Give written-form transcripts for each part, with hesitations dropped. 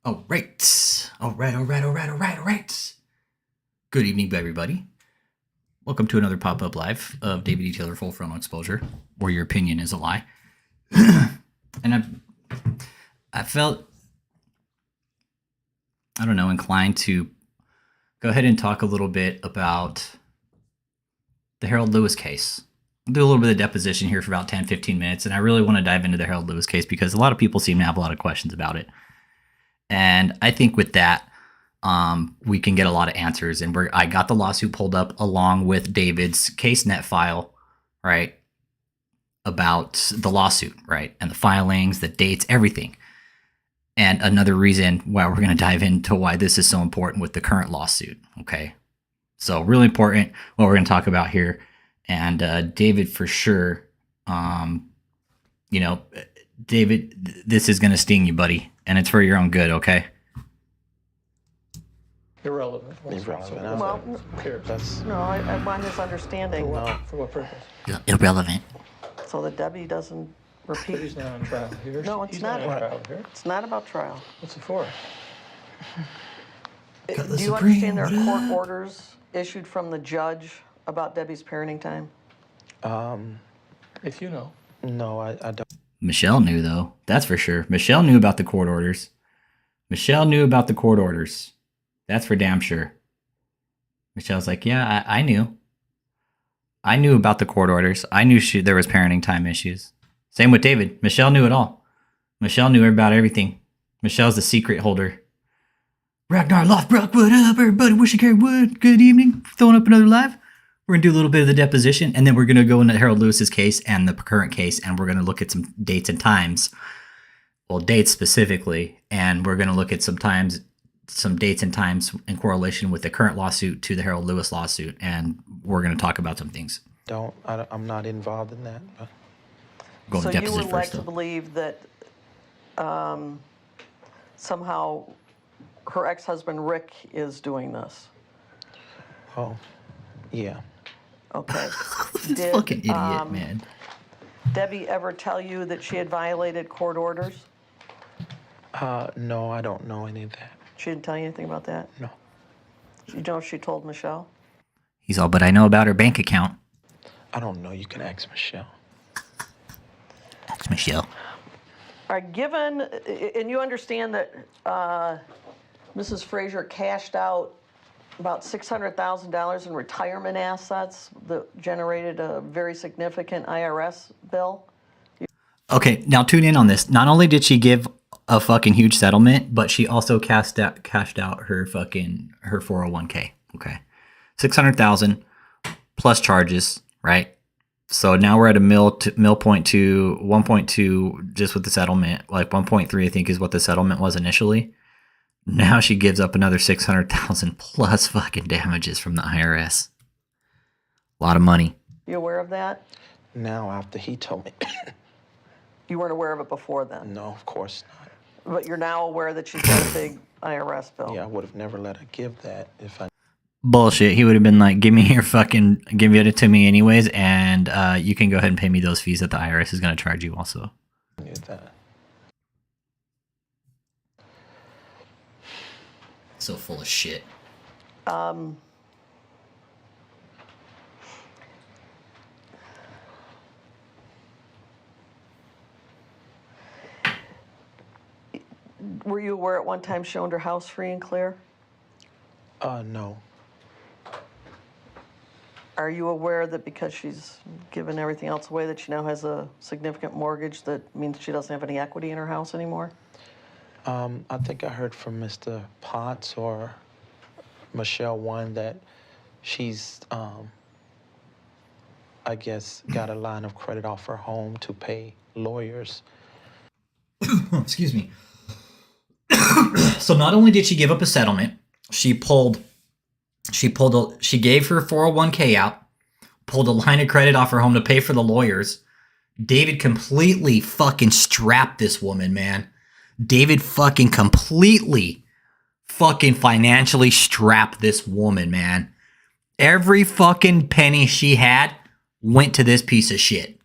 All right. All right. Good evening, everybody. Welcome to another pop-up live of David E. Taylor Full Frontal Exposure, where your opinion is a lie. And I felt, I don't know, inclined to go ahead and talk a little bit about the Harold Lewis case. I'll do a little bit of deposition here for about 10, 15 minutes, and I really want to dive into the Harold Lewis case because a lot of people seem to have a lot of questions about it. And I think with that, we can get a lot of answers. And I got the lawsuit pulled up along with David's CaseNet file, right, about the lawsuit, right, and the filings, the dates, everything. And another reason why we're going to dive into why this is so important with the current lawsuit, okay? So really important what we're going to talk about here. And David, for sure, David, this is going to sting you, buddy. And it's for your own good, okay? Irrelevant. Well, Here, no, I want his for understanding what purpose? Irrelevant. so that Debbie doesn't But repeat. he's not on trial here. No, it's He's not. on trial here. It's not about trial. What's it for? Got the Do you Supreme, understand there what are court up? orders issued from the judge about Debbie's parenting time? If you know. No, I don't. Michelle knew, though. That's for sure. Michelle knew about the court orders. That's for damn sure. Michelle's like, yeah, I knew. I knew about the court orders. I knew there was parenting time issues. Same with David. Michelle knew it all. Michelle knew about everything. Michelle's the secret holder. Ragnar Lothbrok, what up, everybody? Wish you carried wood. Good evening. Throwing up another live. We're going to do a little bit of the deposition, and then we're going to go into Harold Lewis's case and the current case, and we're going to look at some dates and times. Well, dates specifically, and we're going to look at some dates and times in correlation with the current lawsuit to the Harold Lewis lawsuit, and we're going to talk about some things. I'm not involved in that. But Go So to you deposition would like first, to though. believe that somehow her ex-husband Rick is doing this? oh, yeah. Okay. This fucking idiot, man. Debbie ever tell you that she had violated court orders? No, I don't know any of that. She didn't tell you anything about that? No. You know if she told Michelle? He's all, but I know about her bank account. I don't know. You can ask Michelle. That's Michelle. Are given, and you understand that Mrs. Frazier cashed out about $600,000 in retirement assets that generated a very significant IRS bill? Okay, now tune in on this. Not only did she give a fucking huge settlement, but she also cashed out her 401k. Okay, 600,000 plus charges, right? So now we're at a mill point to 1.2 just with the settlement. Like 1.3, I think, is what the settlement was initially. Now she gives up another 600,000 plus fucking damages from the IRS. A lot of money. You aware of that? Now, after he told me, You weren't aware of it before then, no, of course not. but you're now aware that she's got a big IRS bill. Yeah, I would have never let her give that if I Bullshit. He would have been like, give it to me anyways, and you can go ahead and pay me those fees that the IRS is going to charge you also. knew that. So full of shit. Were you aware at one time she owned her house free and clear? No. Are you aware that because she's given everything else away that she now has a significant mortgage that means she doesn't have any equity in her house anymore? I think I heard from Mr. Potts or Michelle one that she's, I guess, got a line of credit off her home to pay lawyers. Excuse me. So not only did she give up a settlement, she gave her 401k out, pulled a line of credit off her home to pay for the lawyers. David completely fucking strapped this woman, man. David fucking completely fucking financially strapped this woman, man. Every fucking penny she had went to this piece of shit.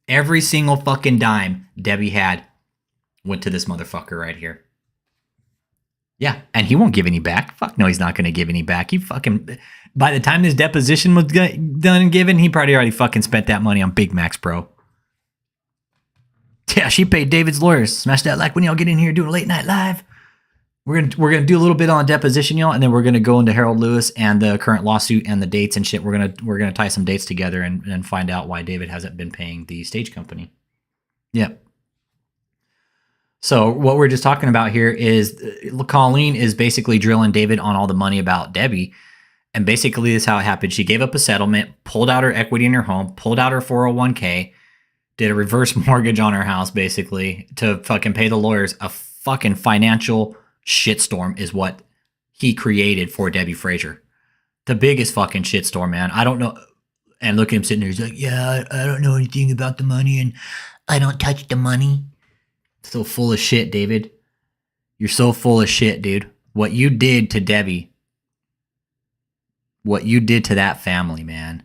Every single fucking dime Debbie had went to this motherfucker right here. Yeah, and he won't give any back. Fuck no, he's not going to give any back. He fucking, by the time his deposition was done and given, he probably already fucking spent that money on Big Macs, bro. Yeah, she paid David's lawyers. Smash that like when y'all get in here doing a late night live. We're gonna do a little bit on deposition, y'all, and then we're gonna go into Harold Lewis and the current lawsuit and the dates and shit. We're gonna tie some dates together and find out why David hasn't been paying the stage company. Yep. So what we're just talking about here is Colleen is basically drilling David on all the money about Debbie. And basically this is how it happened. She gave up a settlement, pulled out her equity in her home, pulled out her 401k, did a reverse mortgage on her house basically to fucking pay the lawyers. A fucking financial shitstorm is what he created for Debbie Frazier. The biggest fucking shitstorm, man. I don't know. And look at him sitting there. He's like, yeah, I don't know anything about the money and I don't touch the money. So full of shit, David. You're so full of shit, dude. What you did to Debbie. What you did to that family, man.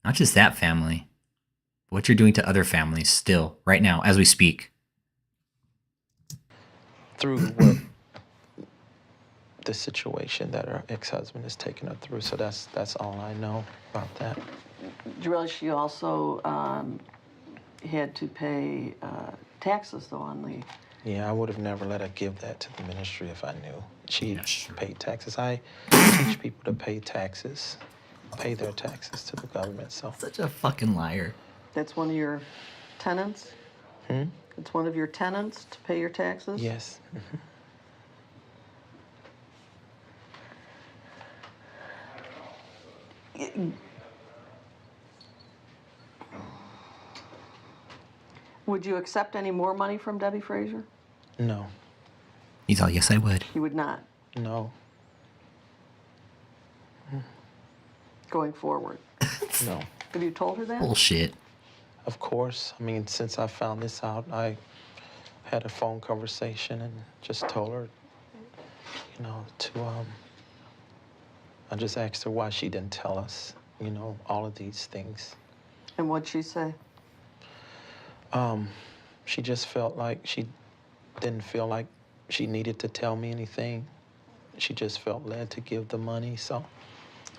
Not just that family. What you're doing to other families still, right now, as we speak. Through what the situation that her ex-husband is taking her through. So that's all I know about that. Do you realize she also had to pay taxes, though, on the... Yeah, I would have never let her give that to the ministry if I knew. She paid taxes. I teach people to pay taxes, pay their taxes to the government, so... Such a fucking liar. That's one of your tenants? It's one of your tenants to pay your taxes? Yes. Would you accept any more money from Debbie Frazier? No. He's all, yes, I would. You would not, No. going forward. No. Have you told her that? Bullshit. Of course. I mean, since I found this out, I had a phone conversation and just told her, you know, I just asked her why she didn't tell us, you know, all of these things. And what'd she say? She just felt like she didn't feel like she needed to tell me anything. She just felt led to give the money, so.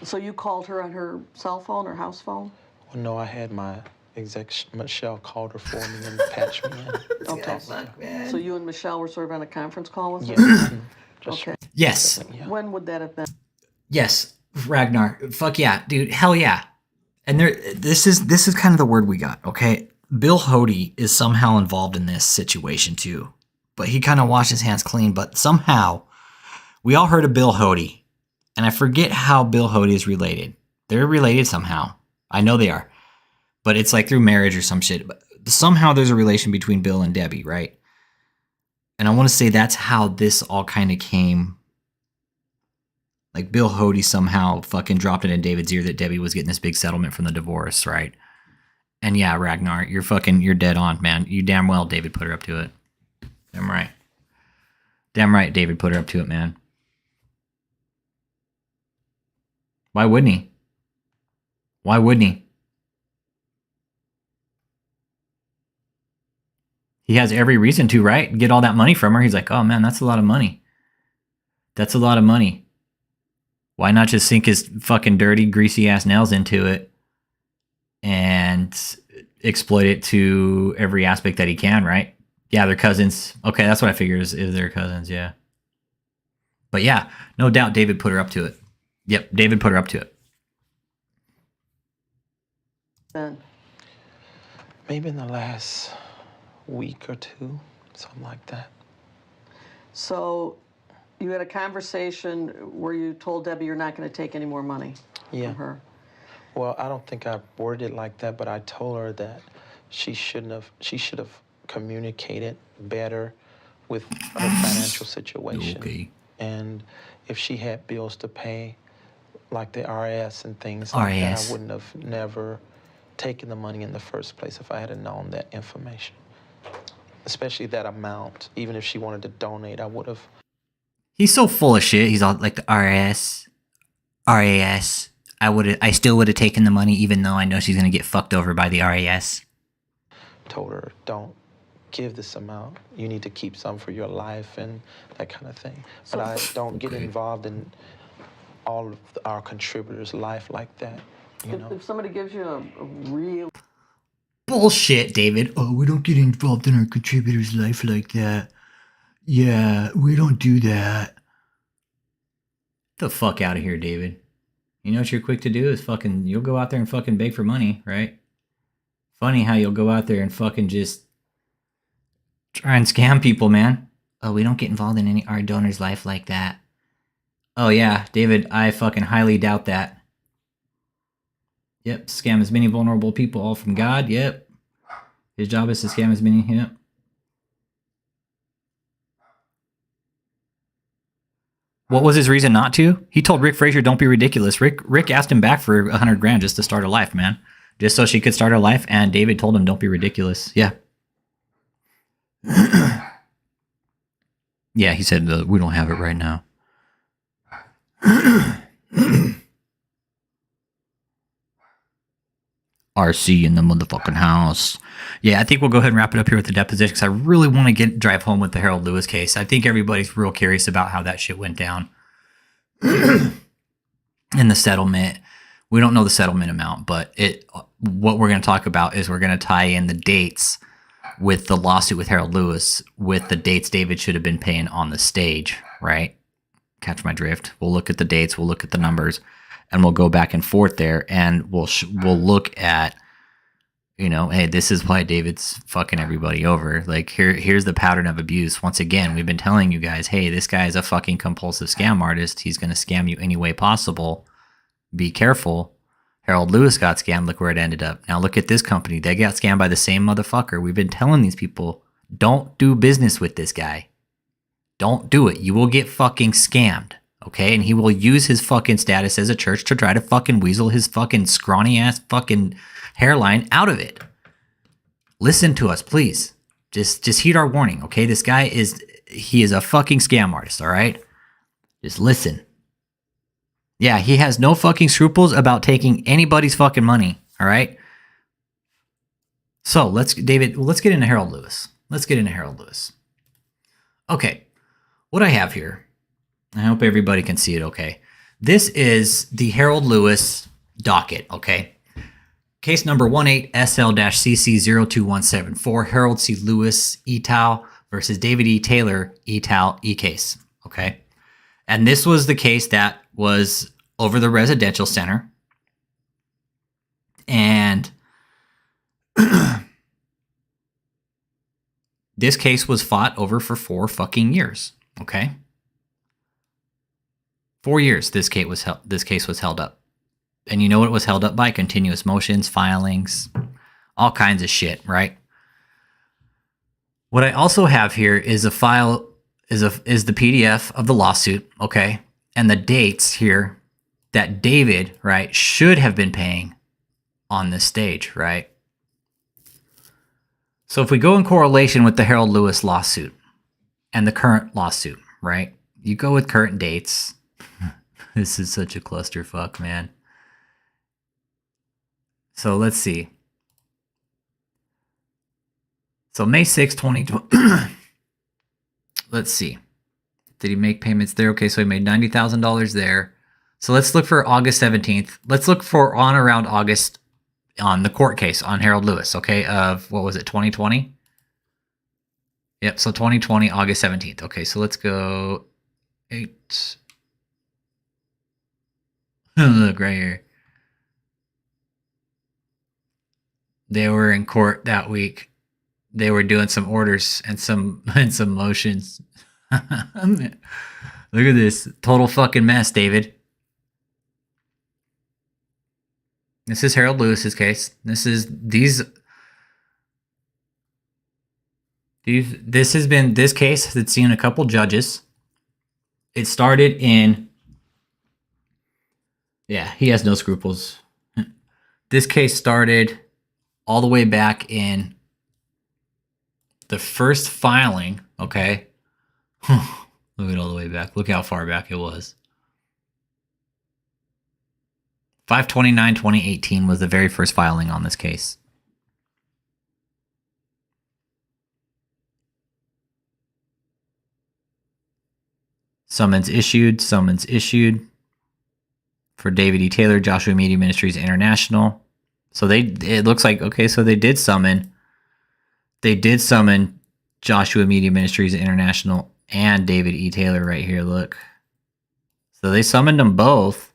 So you called her on her cell phone or house phone? Well, no, I had my exec, Michelle, called her for me and patched me in. Okay. So you and Michelle were sort of on a conference call with her? Yeah. Just Okay. Yes. Yeah. When would that have been? Yes. Ragnar. Fuck yeah, dude. Hell yeah. And this is kind of the word we got, okay? Bill Hody is somehow involved in this situation too. But he kind of washed his hands clean. But somehow, we all heard of Bill Hody. And I forget how Bill Hody is related. They're related somehow. I know they are. But it's like through marriage or some shit. But somehow there's a relation between Bill and Debbie, right? And I want to say that's how this all kind of came. Like Bill Hody somehow fucking dropped it in David's ear that Debbie was getting this big settlement from the divorce, right? And yeah, Ragnar, you're dead on, man. You damn well David put her up to it. Damn right. Damn right David put her up to it, man. Why wouldn't he? Why wouldn't he? He has every reason to, right? Get all that money from her. He's like, oh man, that's a lot of money. That's a lot of money. Why not just sink his fucking dirty, greasy ass nails into it and exploit it to every aspect that he can, right? Yeah, they're cousins. Okay, that's what I figured is they're cousins, yeah. But yeah, no doubt David put her up to it. Yep, David put her up to it. Then Maybe in the last week or two, something like that. So you had a conversation where you told Debbie you're not going to take any more money Yeah. from her. Well, I don't think I worded it like that, but I told her that she should have communicated better with her financial situation. Okay. And if she had bills to pay, like the RAS and things like that, RAS. I wouldn't have never taken the money in the first place if I had known that information. Especially that amount. Even if she wanted to donate, I would have. He's so full of shit. He's all like the RAS. I still would have taken the money even though I know she's gonna get fucked over by the RAS. Told her, don't give this amount. You need to keep some for your life and that kind of thing. But I don't get involved in all of our contributors' life like that. You know? If somebody gives you a real Bullshit, David. Oh, we don't get involved in our contributors' life like that. Yeah, we don't do that. The fuck out of here, David. You know what you're quick to do is you'll go out there and fucking beg for money, right? Funny how you'll go out there and fucking just try and scam people, man. Oh, we don't get involved in our donors' life like that. Oh yeah, David, I fucking highly doubt that. Yep, scam as many vulnerable people, all from God, yep. His job is to scam as many, yep. What was his reason not to? He told Rick Frazier, don't be ridiculous. Rick asked him back for $100,000 just to start a life, man. Just so she could start her life, and David told him, don't be ridiculous. Yeah. Yeah, he said, we don't have it right now. RC in the motherfucking house. Yeah, I think we'll go ahead and wrap it up here with the deposition because I really want to drive home with the Harold Lewis case. I think everybody's real curious about how that shit went down. In the settlement. We don't know the settlement amount, but what we're going to talk about is we're going to tie in the dates with the lawsuit with Harold Lewis with the dates David should have been paying on the stage, right? Catch my drift. We'll look at the dates, we'll look at the numbers, and we'll go back and forth there, and we'll look at, you know, hey, this is why David's fucking everybody over. Like, here's the pattern of abuse. Once again, we've been telling you guys, hey, this guy is a fucking compulsive scam artist. He's going to scam you any way possible. Be careful. Harold Lewis got scammed. Look where it ended up. Now look at this company. They got scammed by the same motherfucker. We've been telling these people, don't do business with this guy. Don't do it. You will get fucking scammed. Okay? And he will use his fucking status as a church to try to fucking weasel his fucking scrawny ass fucking hairline out of it. Listen to us, please. Just heed our warning, okay? This guy is a fucking scam artist, all right? Just listen. Yeah, he has no fucking scruples about taking anybody's fucking money, all right? So, let's get into Harold Lewis. Okay, what I have here, I hope everybody can see it okay. This is the Harold Lewis docket, okay? Case number 18SL-CC02174, Harold C. Lewis, et.al. versus David E. Taylor, et.al. e-case, okay? And this was the case that was over the residential center. And this case was fought over for 4 fucking years, okay? 4 years this case was held up. And you know what it was held up by? Continuous motions, filings, all kinds of shit, right? What I also have here is a file, is the PDF of the lawsuit, okay? And the dates here that David, right, should have been paying on this stage, right? So if we go in correlation with the Harold Lewis lawsuit and the current lawsuit, right? You go with current dates. This is such a clusterfuck, man. So let's see. So May 6, 2020. Let's see. Did he make payments there? Okay, so he made $90,000 there. So let's look for August 17th. Let's look for on around August on the court case on Harold Lewis, okay, of, what was it, 2020? Yep, so 2020, August 17th. Okay, so let's go 8. Look right here. They were in court that week. They were doing some orders and some motions. Look at this. Total fucking mess, David. This is Harold Lewis's case. This has been this case that's seen a couple judges. It started in, yeah, he has no scruples. This case started all the way back in the first filing, okay? Look at all the way back. Look how far back it was. 5/29/2018 was the very first filing on this case. Summons issued for David E. Taylor, Joshua Media Ministries International. So it looks like, okay, so they did summon Joshua Media Ministries International and David E. Taylor right here, look. So they summoned them both,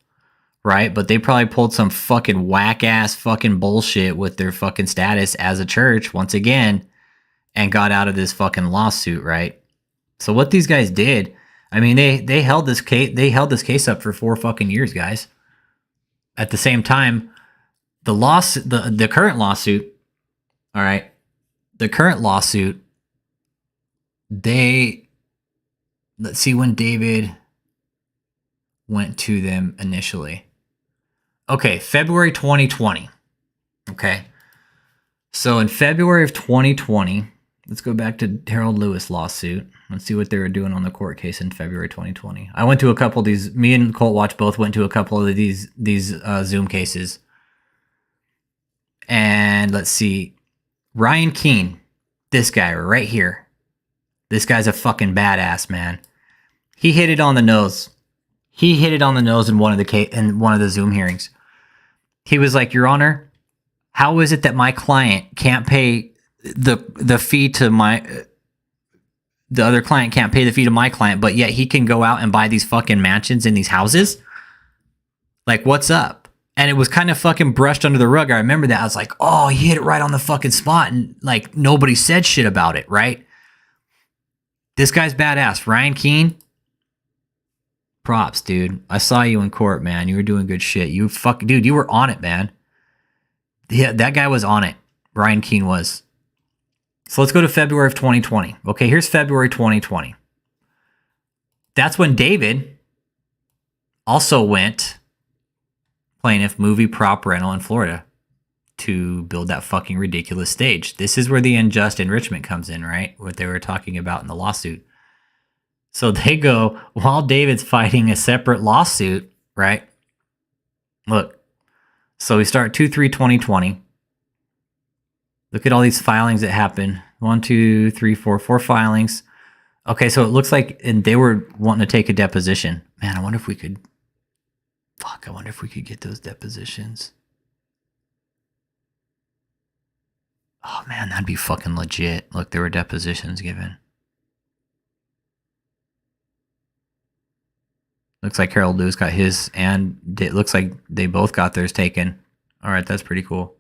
right? But they probably pulled some fucking whack-ass fucking bullshit with their fucking status as a church, once again, and got out of this fucking lawsuit, right? So what these guys did, I mean, they held this case up for 4 fucking years, guys. At the same time, the current lawsuit, all right, the current lawsuit, let's see when David went to them initially. Okay, February 2020. Okay. So in February of 2020, let's go back to Harold Lewis lawsuit. Let's see what they were doing on the court case in February 2020. I went to a couple of these, me and Colt Watch both went to a couple of these Zoom cases. And let's see, Ryan Keene, this guy right here. This guy's a fucking badass, man. He hit it on the nose. He hit it on the nose in one of the Zoom hearings. He was like, "Your Honor, how is it that my client can't pay the fee to the other client can't pay the fee to my client, but yet he can go out and buy these fucking mansions in these houses? Like, what's up?" And it was kind of fucking brushed under the rug. I remember that. I was like, oh, he hit it right on the fucking spot. And like, nobody said shit about it, right? This guy's badass. Ryan Keene, props, dude. I saw you in court, man. You were doing good shit. Dude, you were on it, man. Yeah, that guy was on it. Ryan Keene was. So let's go to February of 2020. Okay, here's February 2020. That's when David also went plaintiff movie prop rental in Florida to build that fucking ridiculous stage. This is where the unjust enrichment comes in, right? What they were talking about in the lawsuit. So they go, while David's fighting a separate lawsuit, right? Look, so we start 2/3/2020. Look at all these filings that happen. 1, 2, 3, 4 filings. Okay, so it looks like, and they were wanting to take a deposition. Man, I wonder if we could get those depositions. Oh man, that'd be fucking legit. Look, there were depositions given. Looks like Harold Lewis got his, and it looks like they both got theirs taken. All right, that's pretty cool.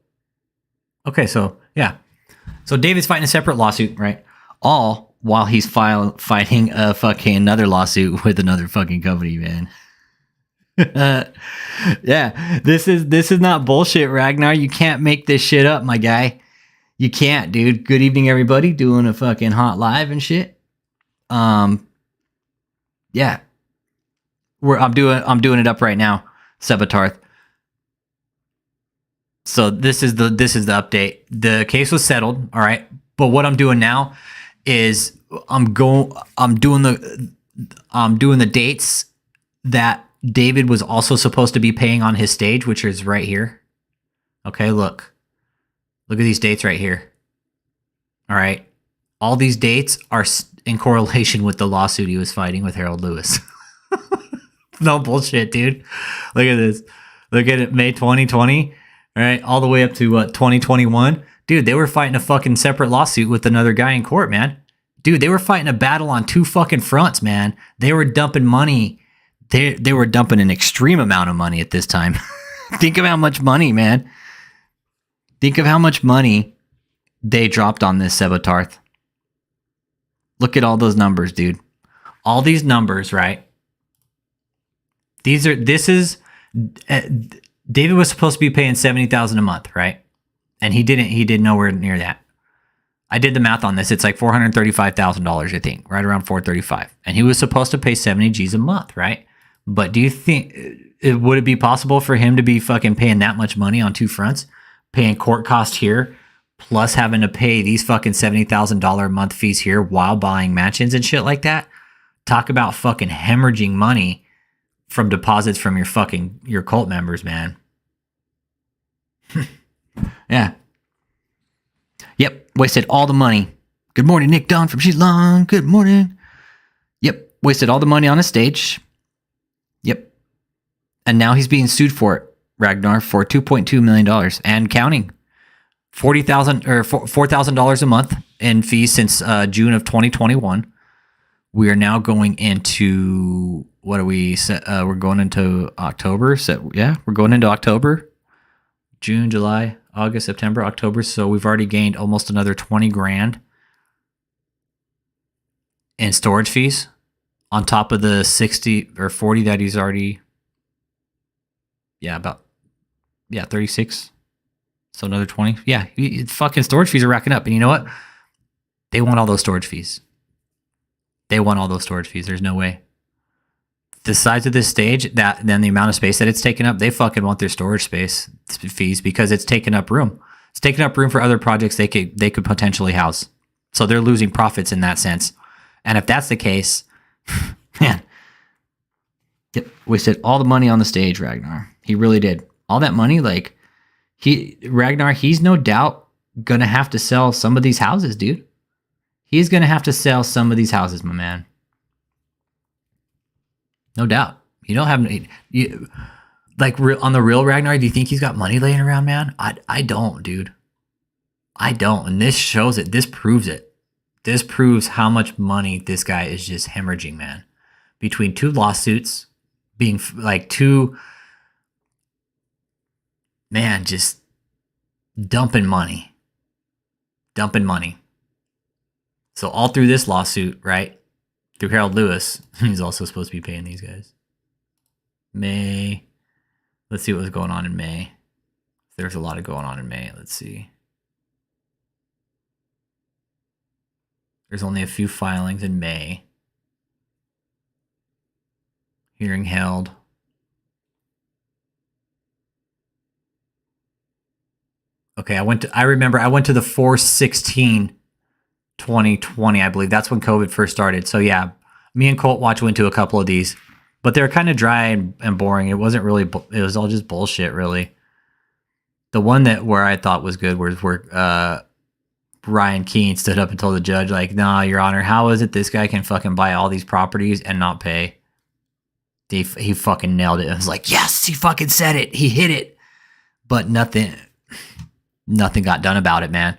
Okay, so yeah. So David's fighting a separate lawsuit, right? All while he's fighting a fucking another lawsuit with another fucking company, man. Yeah, this is not bullshit, Ragnar. You can't make this shit up, my guy. You can't, dude. Good evening, everybody. Doing a fucking hot live and shit. Yeah. I'm doing it up right now, Sebatarth. So this is the update. The case was settled, all right. But what I'm doing now is I'm doing the dates that David was also supposed to be paying on his stage, which is right here. Okay, look at these dates right here. All right, all these dates are in correlation with the lawsuit he was fighting with Harold Lewis. No bullshit, dude. Look at this. Look at it, May 2020. All right, all the way up to 2021. Dude, they were fighting a fucking separate lawsuit with another guy in court, man. Dude, they were fighting a battle on 2 fucking fronts, man. They were dumping money. They were dumping an extreme amount of money at this time. Think of how much money, man. Think of how much money they dropped on this, Sebatarth. Look at all those numbers, dude. All these numbers, right? David was supposed to be paying $70,000 a month, right? And he didn't. He did nowhere near that. I did the math on this. It's like $435,000, I think, right around $435,000. And he was supposed to pay 70 G's a month, right? But do you think would it be possible for him to be fucking paying that much money on 2 fronts, paying court cost here, plus having to pay these fucking $70,000 a month fees here while buying mansions and shit like that? Talk about fucking hemorrhaging money from deposits from your cult members, man. Yeah. Yep. Wasted all the money. Good morning, Nick Don from She's Long. Good morning. Yep. Wasted all the money on a stage. Yep. And now he's being sued for it, Ragnar, for $2.2 million and counting. $40,000 or $4,000 a month in fees since June of 2021. We are now going into, what are we? We're going into October. So yeah, we're going into October. June, July, August, September, October. So we've already gained almost another 20 grand in storage fees on top of the 60 or 40 that he's already. Yeah, 36. So another 20. Yeah, fucking storage fees are racking up. And you know what? They want all those storage fees. There's no way. The size of this stage, then the amount of space that it's taken up, they fucking want their storage space fees because it's taking up room. It's taking up room for other projects they could potentially house. So they're losing profits in that sense. And if that's the case, man, wasted all the money on the stage, Ragnar. He really did. All that money, like Ragnar, he's no doubt gonna have to sell some of these houses, dude. He's gonna have to sell some of these houses, my man. No doubt. You don't have on the real Ragnar. Do you think he's got money laying around, man? I don't, dude. I don't, and this shows it. This proves it. This proves how much money this guy is just hemorrhaging, man. Between two lawsuits, being like two, man, just dumping money. So all through this lawsuit, right? Through Harold Lewis, he's also supposed to be paying these guys. May. Let's see what was going on in May. There's a lot of going on in May. Let's see. There's only a few filings in May. Hearing held. Okay, I remember I went to the 4/16/2020, I believe. That's when COVID first started. So yeah, me and Colt Watch went to a couple of these, but they're kind of dry and boring. It wasn't really, it was all just bullshit, really. The one where I thought was good was where Ryan Keene stood up and told the judge, like, nah, Your Honor, how is it this guy can fucking buy all these properties and not pay? He fucking nailed it. It was like, yes, he fucking said it. He hit it. But nothing got done about it, man.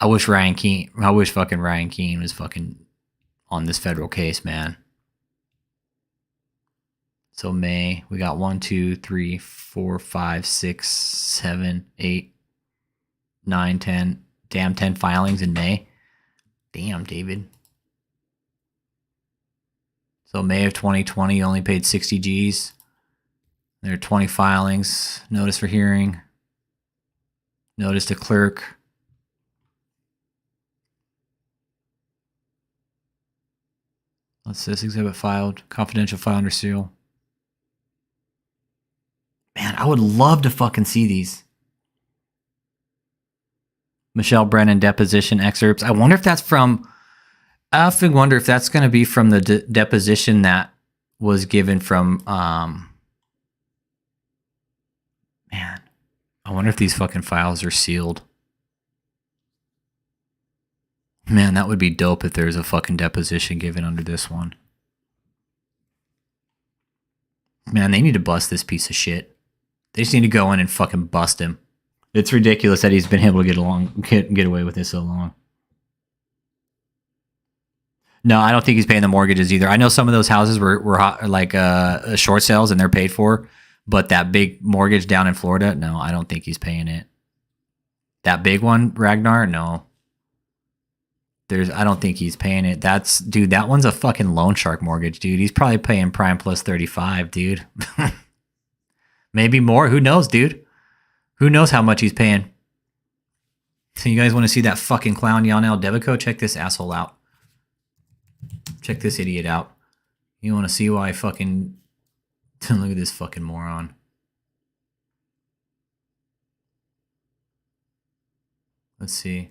I wish fucking Ryan Keene was fucking on this federal case, man. So May, we got 1, 2, 3, 4, 5, 6, 7, 8, 9, 10. Damn, 10 filings in May. Damn, David. So May of 2020, you only paid 60 G's. There are 20 filings. Notice for hearing. Notice to clerk. What's this? Exhibit filed. Confidential file under seal. Man, I would love to fucking see these. Michelle Brennan deposition excerpts. I wonder if that's from... I often wonder if that's going to be from the deposition that was given from... Man, I wonder if these fucking files are sealed. Man, that would be dope if there's a fucking deposition given under this one. Man, they need to bust this piece of shit. They just need to go in and fucking bust him. It's ridiculous that he's been able to get away with this so long. No, I don't think he's paying the mortgages either. I know some of those houses were like short sales and they're paid for, but that big mortgage down in Florida, no, I don't think he's paying it. That big one, Ragnar, no. I don't think he's paying it. Dude, that one's a fucking loan shark mortgage, dude. He's probably paying prime plus 35, dude. Maybe more. Who knows, dude? Who knows how much he's paying? So you guys want to see that fucking clown Yanel Devico? Check this asshole out. Check this idiot out. You want to see why I fucking... Look at this fucking moron. Let's see.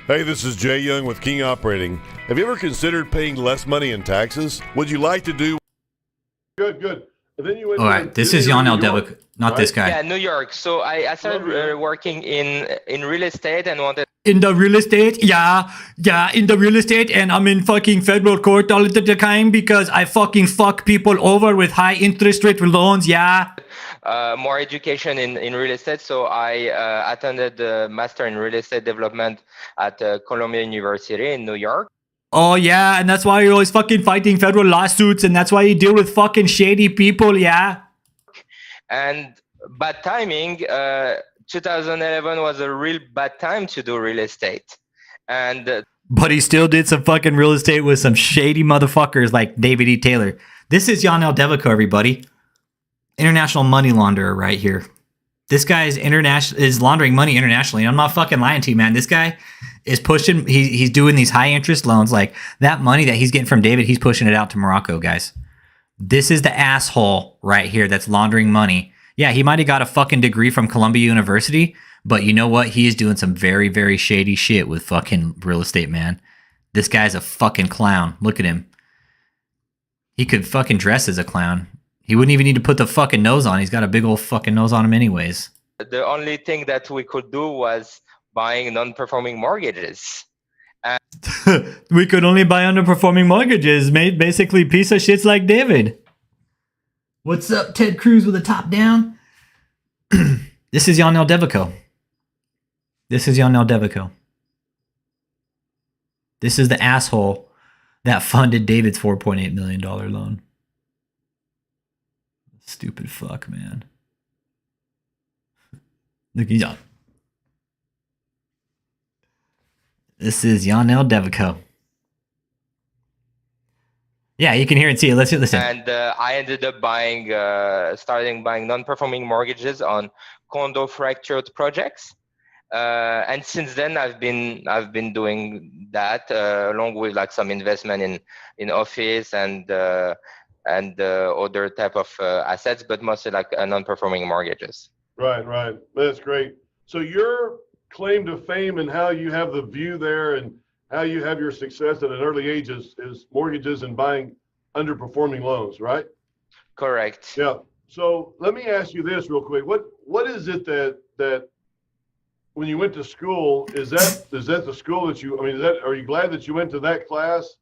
Hey, this is Jay Young with King Operating. Have you ever considered paying less money in taxes? Would you like to do... Good. And then you went All right, this is Yanel Devico, not this guy. Yeah, New York. So I started working in real estate and wanted in the real estate, in the real estate, and I'm in fucking federal court all the time because I fucking fuck people over with high interest rate loans, more education in real estate. So I attended the master in real estate development at Columbia University in New York. Oh yeah, and that's why you're always fucking fighting federal lawsuits, and that's why you deal with fucking shady people, And bad timing, 2011 was a real bad time to do real estate. And but he still did some fucking real estate with some shady motherfuckers like David E. Taylor. This is Yanel Devico, everybody. International money launderer right here. This guy is laundering money internationally. I'm not fucking lying to you, man. This guy is pushing, he's doing these high interest loans. Like that money that he's getting from David, he's pushing it out to Morocco, guys. This is the asshole right here that's laundering money. Yeah, he might have got a fucking degree from Columbia University, but you know what? He is doing some very, very shady shit with fucking real estate, man. This guy's a fucking clown. Look at him. He could fucking dress as a clown. He wouldn't even need to put the fucking nose on. He's got a big old fucking nose on him anyways. the only thing that we could do was buying non-performing mortgages. We could only buy underperforming mortgages, mate. Basically, piece of shits like David. What's up, Ted Cruz with a top down? This is Yanel Devico. This is Yanel Devico. This is the asshole that funded David's $4.8 million loan. Stupid fuck, man. Look, he's on. This is Yanel Devico. Yeah, you can hear and see it. Listen. And I ended up starting buying non-performing mortgages on condo fractured projects. And since then, I've been doing that along with like some investment in office and other type of assets, but mostly like non-performing mortgages. Right. That's great. So your claim to fame and how you have the view there and how you have your success at an early age is mortgages and buying underperforming loans, right? Correct. Yeah. So let me ask you this real quick. What is it that when you went to school, is that the school that are you glad that you went to that class,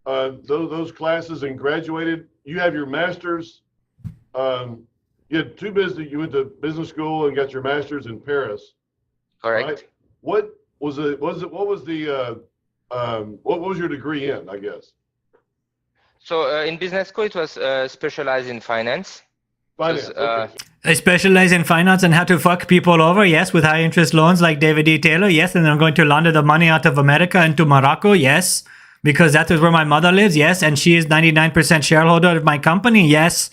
those classes and graduated? You have your master's, you had you went to business school and got your master's in Paris. Correct. Right? What was your degree in, I guess? So in business school, it was specialized in finance. Finance. Okay. I specialize in finance and how to fuck people over, yes, with high interest loans like David E. Taylor, yes, and I'm going to launder the money out of America into Morocco, yes, because that is where my mother lives, yes, and she is 99% shareholder of my company, yes.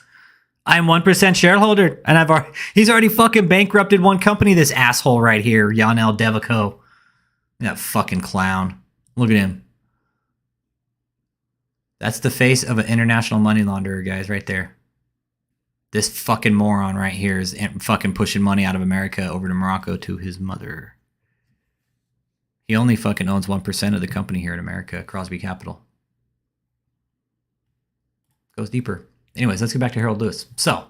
I'm 1% shareholder, and he's already fucking bankrupted one company, this asshole right here, Yanel Devico. That fucking clown. Look at him. That's the face of an international money launderer, guys, right there. This fucking moron right here is fucking pushing money out of America over to Morocco to his mother. He only fucking owns 1% of the company here in America, Crosby Capital. Goes deeper. Anyways, let's get back to Harold Lewis. So,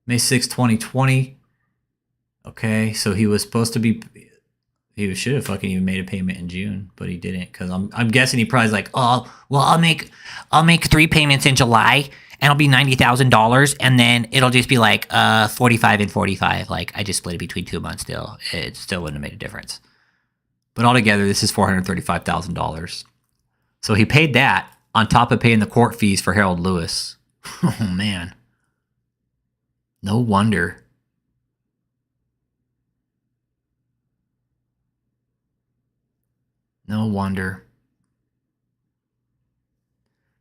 May 6, 2020. Okay, so he was supposed to be... He should have fucking even made a payment in June, but he didn't, because I'm guessing he probably's like, oh, well, I'll make 3 payments in July, and it'll be $90,000, and then it'll just be like 45 and 45. Like, I just split it between 2 months still. It still wouldn't have made a difference. But altogether, this is $435,000. So he paid that on top of paying the court fees for Harold Lewis. Oh, man. No wonder. No wonder.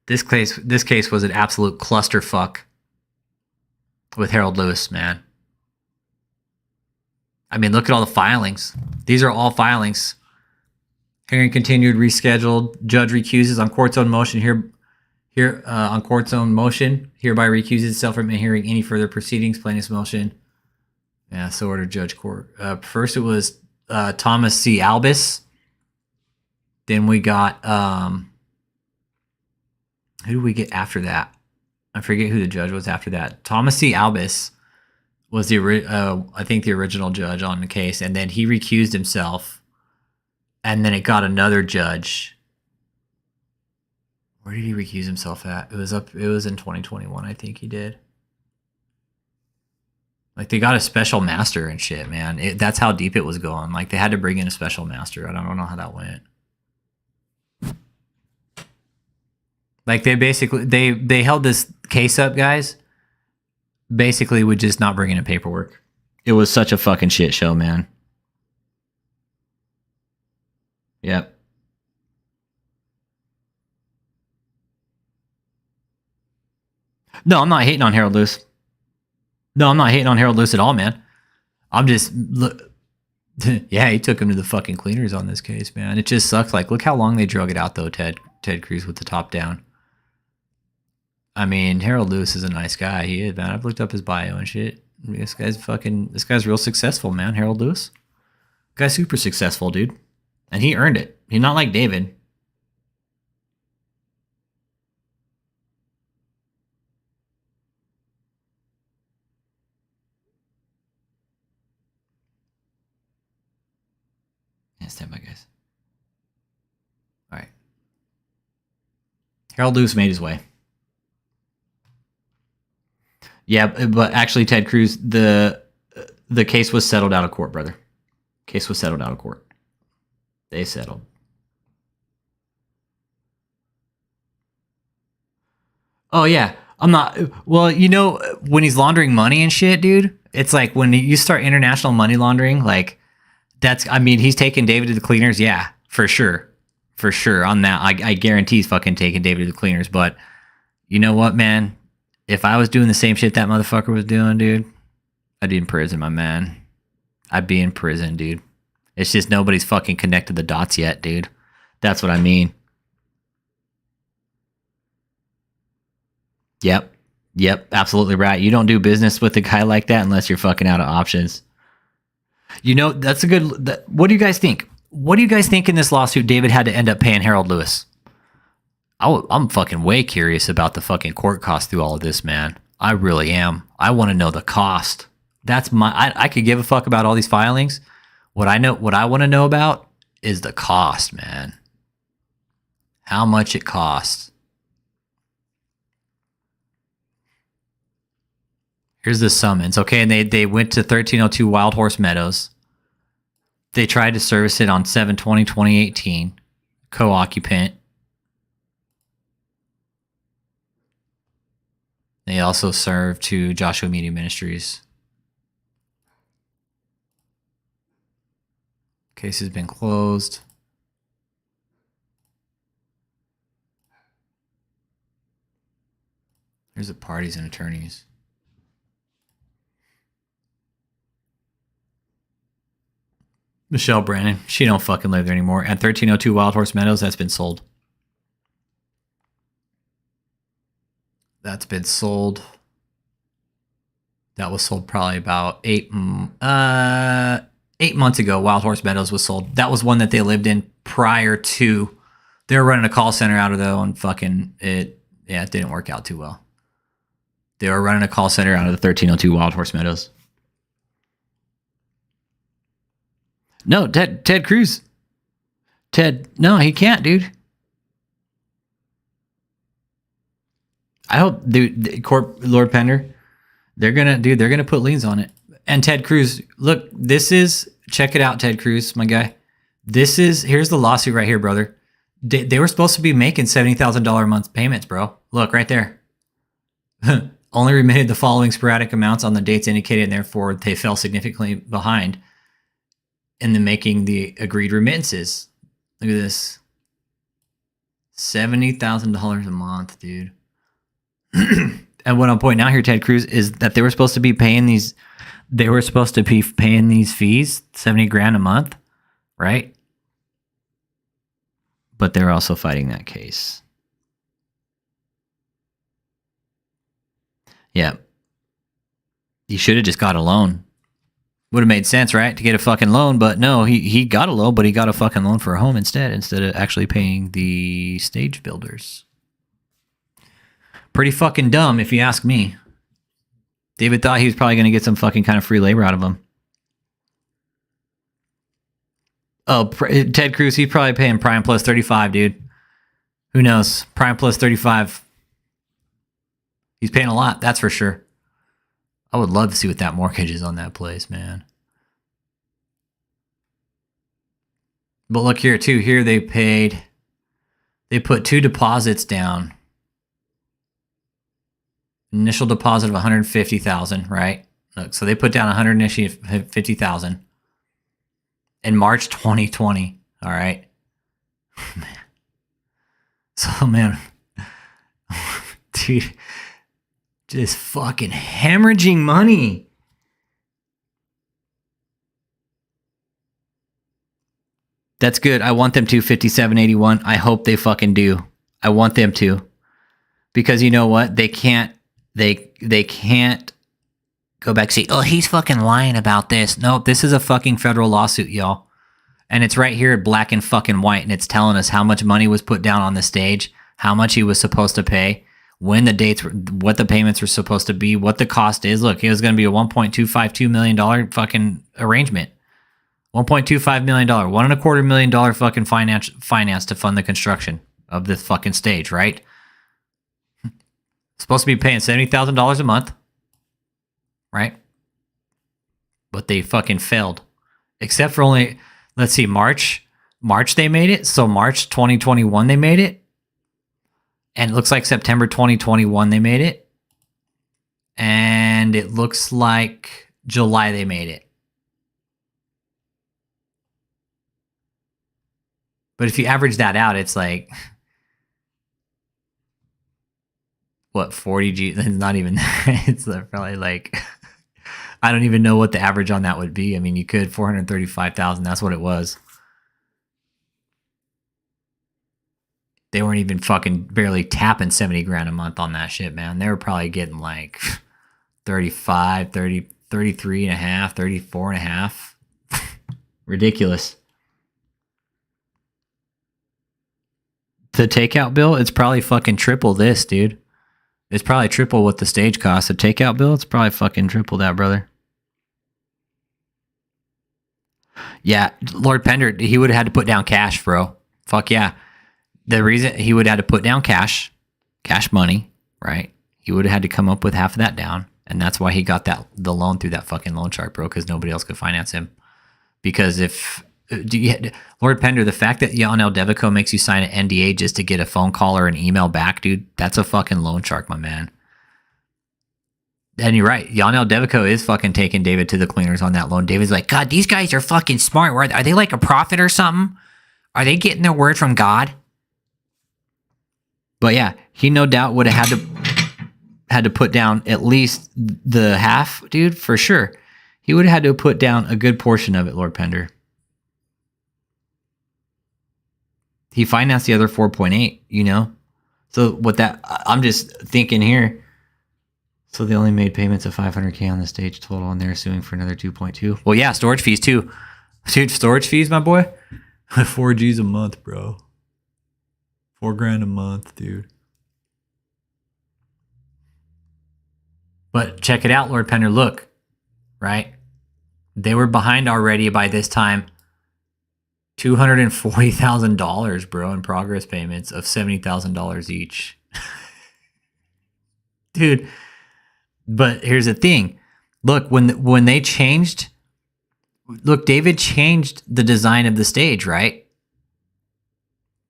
This case was an absolute clusterfuck with Harold Lewis, man. I mean, look at all the filings. These are all filings. Hearing continued, rescheduled. Judge recuses on court's own motion on court's own motion. Hereby recuses itself from hearing any further proceedings. Plaintiff's motion. Yeah, so ordered judge court. First it was Thomas C. Albus. Then we got who did we get after that? I forget who the judge was after that. Thomas C. Albus was I think the original judge on the case, and then he recused himself, and then it got another judge. Where did he recuse himself at? It was in 2021, I think he did. Like, they got a special master and shit, man. That's how deep it was going. Like, they had to bring in a special master. I don't know how that went. Like, they basically they held this case up, guys. Basically, would just not bring in paperwork. It was such a fucking shit show, man. Yep. No, I'm not hating on Harold Lewis. No, I'm not hating on Harold Lewis at all, man. I'm just yeah, he took him to the fucking cleaners on this case, man. It just sucks. Like, look how long they drug it out, though. Ted Cruz with the top down. I mean, Harold Lewis is a nice guy. He is, man. I've looked up his bio and shit. This guy's real successful, man. Harold Lewis, guy's super successful, dude, and he earned it. He's not like David. Yeah, stand by, guys. All right. Harold Lewis made his way. Yeah, but actually, Ted Cruz, the case was settled out of court, brother. Case was settled out of court. They settled. Oh, yeah. I'm not... Well, you know, when he's laundering money and shit, dude, it's like when you start international money laundering, like, that's... I mean, he's taking David to the cleaners. Yeah, for sure. For sure. On that, I guarantee he's fucking taking David to the cleaners. But you know what, man? If I was doing the same shit that motherfucker was doing, dude, I'd be in prison, my man. I'd be in prison, dude. It's just nobody's fucking connected the dots yet, dude. That's what I mean. Yep. Absolutely right. You don't do business with a guy like that unless you're fucking out of options. You know, that's a good... What do you guys think? What do you guys think in this lawsuit David had to end up paying Harold Lewis? I'm fucking way curious about the fucking court cost through all of this, man. I really am. I want to know the cost. That's I could give a fuck about all these filings. What I want to know about is the cost, man. How much it costs. Here's the summons. Okay, and they went to 1302 Wild Horse Meadows. They tried to service it on 7/20/2018. Co-occupant. They also served to Joshua Media Ministries. Case has been closed. Here's the parties and attorneys. Michelle Brannon, she don't fucking live there anymore. At 1302 Wild Horse Meadows, that's been sold. That's been sold. That was sold probably about 8 months ago. Wild Horse Meadows was sold. That was one that they lived in prior to. They were running a call center out of though, and fucking it didn't work out too well. They were running a call center out of the 1302 Wild Horse Meadows. No, Ted Cruz. No, he can't, dude. I hope, dude, Lord Pender, they're gonna put liens on it. And Ted Cruz, look, check it out, Ted Cruz, my guy. Here's the lawsuit right here, brother. They were supposed to be making $70,000 a month payments, bro. Look, right there. Only remitted the following sporadic amounts on the dates indicated, and therefore they fell significantly behind in the making the agreed remittances. Look at this. $70,000 a month, dude. And what I'm pointing out here, Ted Cruz, is that they were supposed to be paying these fees, 70 grand a month, right? But they're also fighting that case. Yeah. You should have just got a loan. Would have made sense, right? To get a fucking loan, but no, he got a loan, but he got a fucking loan for a home instead of actually paying the stage builders. Pretty fucking dumb, if you ask me. David thought he was probably going to get some fucking kind of free labor out of him. Oh, Ted Cruz, he's probably paying prime plus 35, dude. Who knows? Prime plus 35. He's paying a lot, that's for sure. I would love to see what that mortgage is on that place, man. But look here, too. Here they put 2 deposits down. Initial deposit of $150,000, right? Look, so they put down $150,000 in March 2020. All right. Man. So, man, dude, just fucking hemorrhaging money. That's good. I want them to 5781. I hope they fucking do. I want them to. Because you know what? They can't go back and say, oh, he's fucking lying about this. Nope, this is a fucking federal lawsuit, y'all. And it's right here, black and fucking white, and it's telling us how much money was put down on the stage, how much he was supposed to pay, when the dates were, what the payments were supposed to be, what the cost is. Look, it was going to be a $1.252 million fucking arrangement. $1.25 million, $1.25 million fucking finance to fund the construction of this fucking stage, right? Supposed to be paying $70,000 a month, right? But they fucking failed. Except for only, let's see, March they made it. So March 2021 they made it. And it looks like September 2021 they made it. And it looks like July they made it. But if you average that out, it's like, what, 40 G? It's not even, it's probably like, I don't even know what the average on that would be. I mean, you could, 435,000, that's what it was. They weren't even fucking barely tapping 70 grand a month on that shit, man. They were probably getting like 35, 30, 33 and a half, 34 and a half. Ridiculous. The takeout bill, it's probably fucking triple this, dude. It's probably triple what the stage costs. The takeout bill, it's probably fucking triple that, brother. Yeah, Lord Pender, he would have had to put down cash, bro. Fuck yeah. The reason he would have had to put down cash money, right? He would have had to come up with half of that down. And that's why he got the loan through that fucking loan shark, bro, because nobody else could finance him. Because if... Lord Pender, the fact that Yanel Devico makes you sign an NDA just to get a phone call or an email back, dude, that's a fucking loan shark, my man. And you're right. Yanel Devico is fucking taking David to the cleaners on that loan. David's like, God, these guys are fucking smart. Are they like a prophet or something? Are they getting their word from God? But yeah, he no doubt would have had to put down at least the half, dude, for sure. He would have had to put down a good portion of it, Lord Pender. He financed the other 4.8, you know? So what that, I'm just thinking here. So they only made payments of $500K on the stage total, and they're suing for another 2.2. Well, yeah, storage fees too. Dude, storage fees, my boy. 4 G's a month, bro. $4,000 a month, dude. But check it out, Lord Pender. Look, right? They were behind already by this time. $240,000, bro, in progress payments of $70,000 each. Dude, but here's the thing. Look, when they changed, look, David changed the design of the stage, right?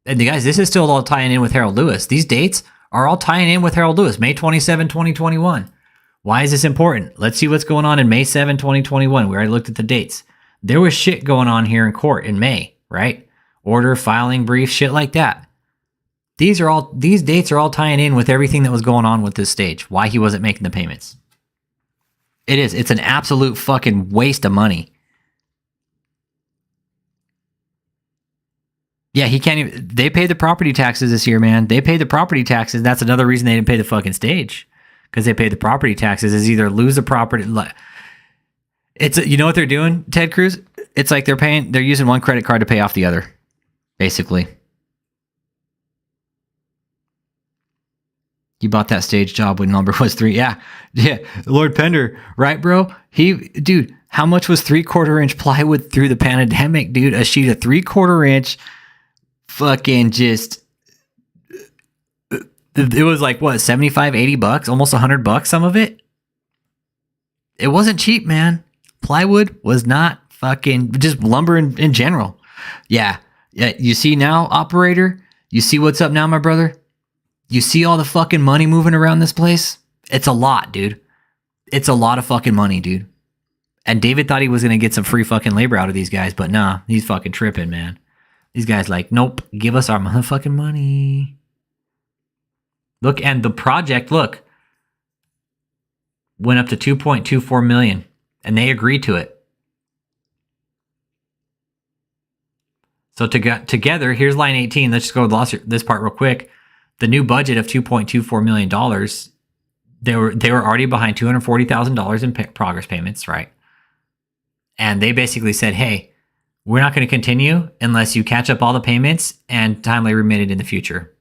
And the guys, this is still all tying in with Harold Lewis. These dates are all tying in with Harold Lewis, May 27, 2021. Why is this important? Let's see what's going on in May 7, 2021. We already looked at the dates. There was shit going on here in court in May, right? Order, filing, brief, shit like that. These dates are all tying in with everything that was going on with this stage. Why he wasn't making the payments. It's an absolute fucking waste of money. Yeah, he can't even, they paid the property taxes this year, man. They paid the property taxes. That's another reason they didn't pay the fucking stage. Because they paid the property taxes, is either lose the property. It's, you know what they're doing, Ted Cruz? It's like they're using one credit card to pay off the other, basically. You bought that stage job when number was 3. Yeah. Lord Pender, right, bro? Dude, how much was 3/4 inch plywood through the pandemic, dude? A sheet of 3/4 inch fucking just, it was like what, 75, 80 bucks, almost $100, some of it. It wasn't cheap, man. Plywood was not fucking, just lumber in general. Yeah. You see now, operator? You see what's up now, my brother? You see all the fucking money moving around this place? It's a lot, dude. It's a lot of fucking money, dude. And David thought he was going to get some free fucking labor out of these guys, but nah, he's fucking tripping, man. These guys like, nope, give us our motherfucking money. Look, and the project, look, went up to 2.24 million, and they agreed to it. So together, here's line 18. Let's just go with this part real quick. The new budget of $2.24 million, they were already behind $240,000 in progress payments, right? And they basically said, hey, we're not going to continue unless you catch up all the payments and timely remit it in the future.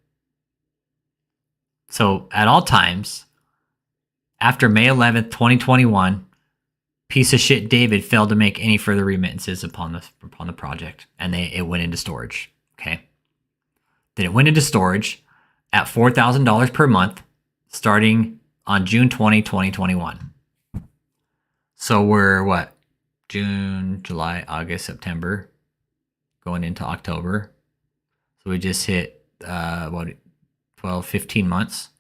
So at all times, after May 11th, 2021, piece of shit David failed to make any further remittances upon the project, and it went into storage. Okay. Then it went into storage at $4,000 per month starting on June 20, 2021. So we're what? June, July, August, September, going into October. So we just hit 12, 15 months.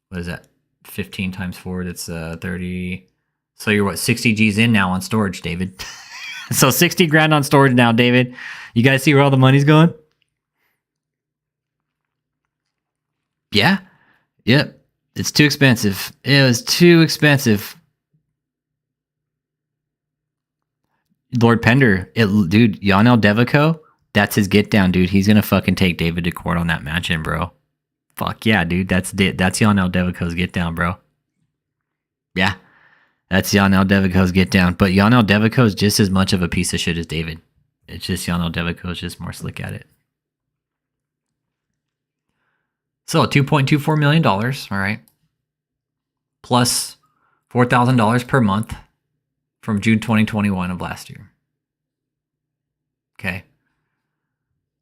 What is that? 15 times 4, that's 30. So you're what, 60 G's in now on storage, David. So 60 grand on storage now, David. You guys see where all the money's going? Yeah. Yep. It's too expensive. It was too expensive. Lord Pender, dude, Yanel Devico, that's his get down, dude. He's gonna fucking take David to court on that mansion, bro. Fuck yeah, dude. That's Yanel Devico's get down, bro. Yeah. That's Yanel Devico's get down. But Yanel Devico is just as much of a piece of shit as David. It's just Yanel Devico is just more slick at it. So $2.24 million, all right. Plus $4,000 per month from June 2021 of last year. Okay.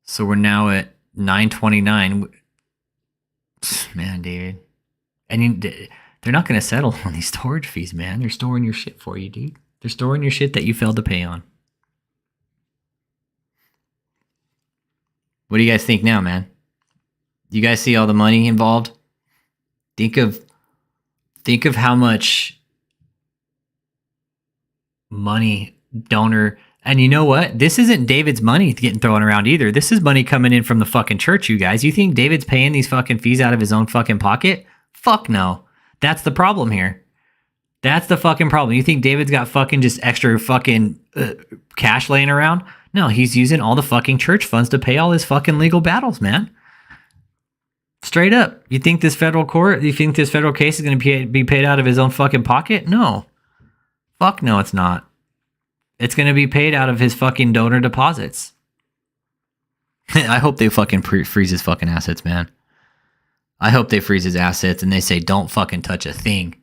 So we're now at 929. Man, David. And they're not going to settle on these storage fees, man. They're storing your shit for you, dude. They're storing your shit that you failed to pay on. What do you guys think now, man? You guys see all the money involved? Think of how much money donor. And you know what? This isn't David's money getting thrown around either. This is money coming in from the fucking church, you guys. You think David's paying these fucking fees out of his own fucking pocket? Fuck no. That's the problem here. That's the fucking problem. You think David's got fucking just extra fucking cash laying around? No, he's using all the fucking church funds to pay all his fucking legal battles, man. Straight up. You think this federal case is going to be paid out of his own fucking pocket? No. Fuck no, it's not. It's going to be paid out of his fucking donor deposits. I hope they fucking freeze his fucking assets, man. I hope they freeze his assets and they say, don't fucking touch a thing.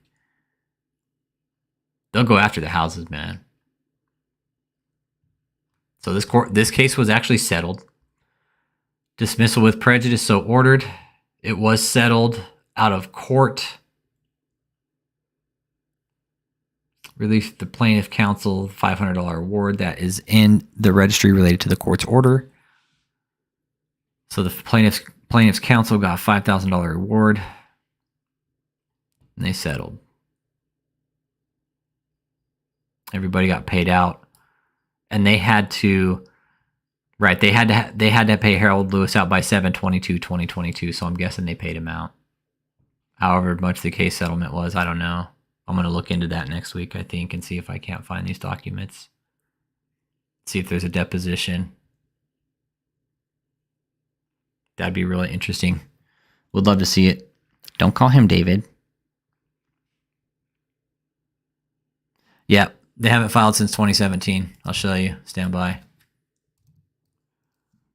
They'll go after the houses, man. So this case was actually settled. Dismissal with prejudice so ordered. It was settled out of court. Released the plaintiff counsel $500 award that is in the registry related to the court's order. So the plaintiff's counsel got a $5,000 award, and they settled. Everybody got paid out, and they had to. Right, they had to pay Harold Lewis out by 7/22/2022. So I'm guessing they paid him out. However much the case settlement was, I don't know. I'm going to look into that next week, I think, and see if I can't find these documents. See if there's a deposition. That'd be really interesting. Would love to see it. Don't call him David. Yeah, they haven't filed since 2017. I'll show you. Stand by.